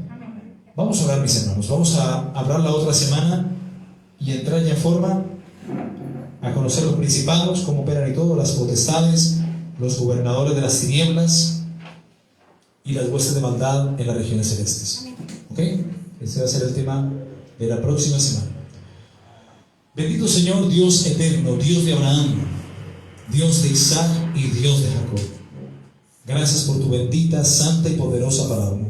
Speaker 1: Vamos a orar, mis hermanos. Vamos a hablar la otra semana y entrar ya en forma a conocer los principados, cómo operan y todo, las potestades, los gobernadores de las tinieblas y las huestes de maldad en las regiones celestes. ¿Ok? Ese va a ser el tema de la próxima semana. Bendito Señor, Dios eterno, Dios de Abraham, Dios de Isaac y Dios de Jacob. Gracias por tu bendita, santa y poderosa palabra.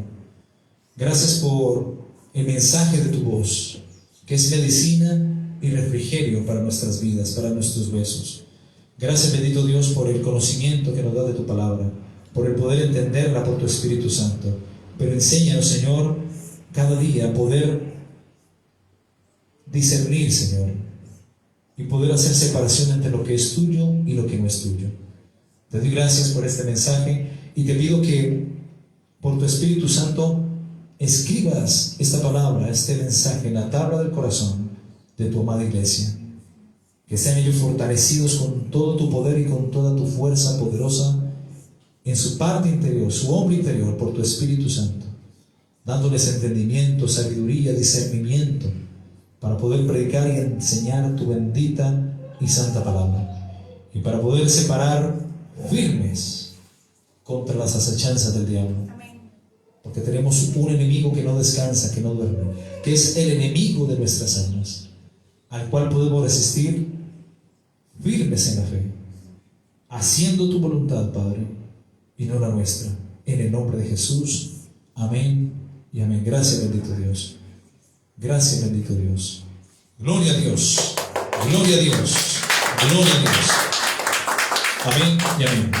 Speaker 1: Gracias por el mensaje de tu voz, que es medicina y refrigerio para nuestras vidas, para nuestros huesos. Gracias, bendito Dios, por el conocimiento que nos da de tu palabra, por el poder entenderla por tu Espíritu Santo. Pero enséñanos, Señor, cada día a poder discernir, Señor, y poder hacer separación entre lo que es tuyo y lo que no es tuyo. Te doy gracias por este mensaje y te pido que por tu Espíritu Santo escribas esta palabra, este mensaje en la tabla del corazón de tu amada iglesia. Que sean ellos fortalecidos con todo tu poder y con toda tu fuerza poderosa en su parte interior, su hombre interior, por tu Espíritu Santo, dándoles entendimiento, sabiduría, discernimiento, para poder predicar y enseñar tu bendita y santa palabra. y para poder separar firmes contra las acechanzas del diablo. Porque tenemos un enemigo que no descansa, que no duerme, que es el enemigo de nuestras almas, al cual podemos resistir firmes en la fe, haciendo tu voluntad, Padre, y no la nuestra. En el nombre de Jesús, amén y amén. Gracias, bendito Dios. Gracias, bendito Dios. Gloria a Dios. Gloria a Dios. Gloria a Dios. Amén y amén.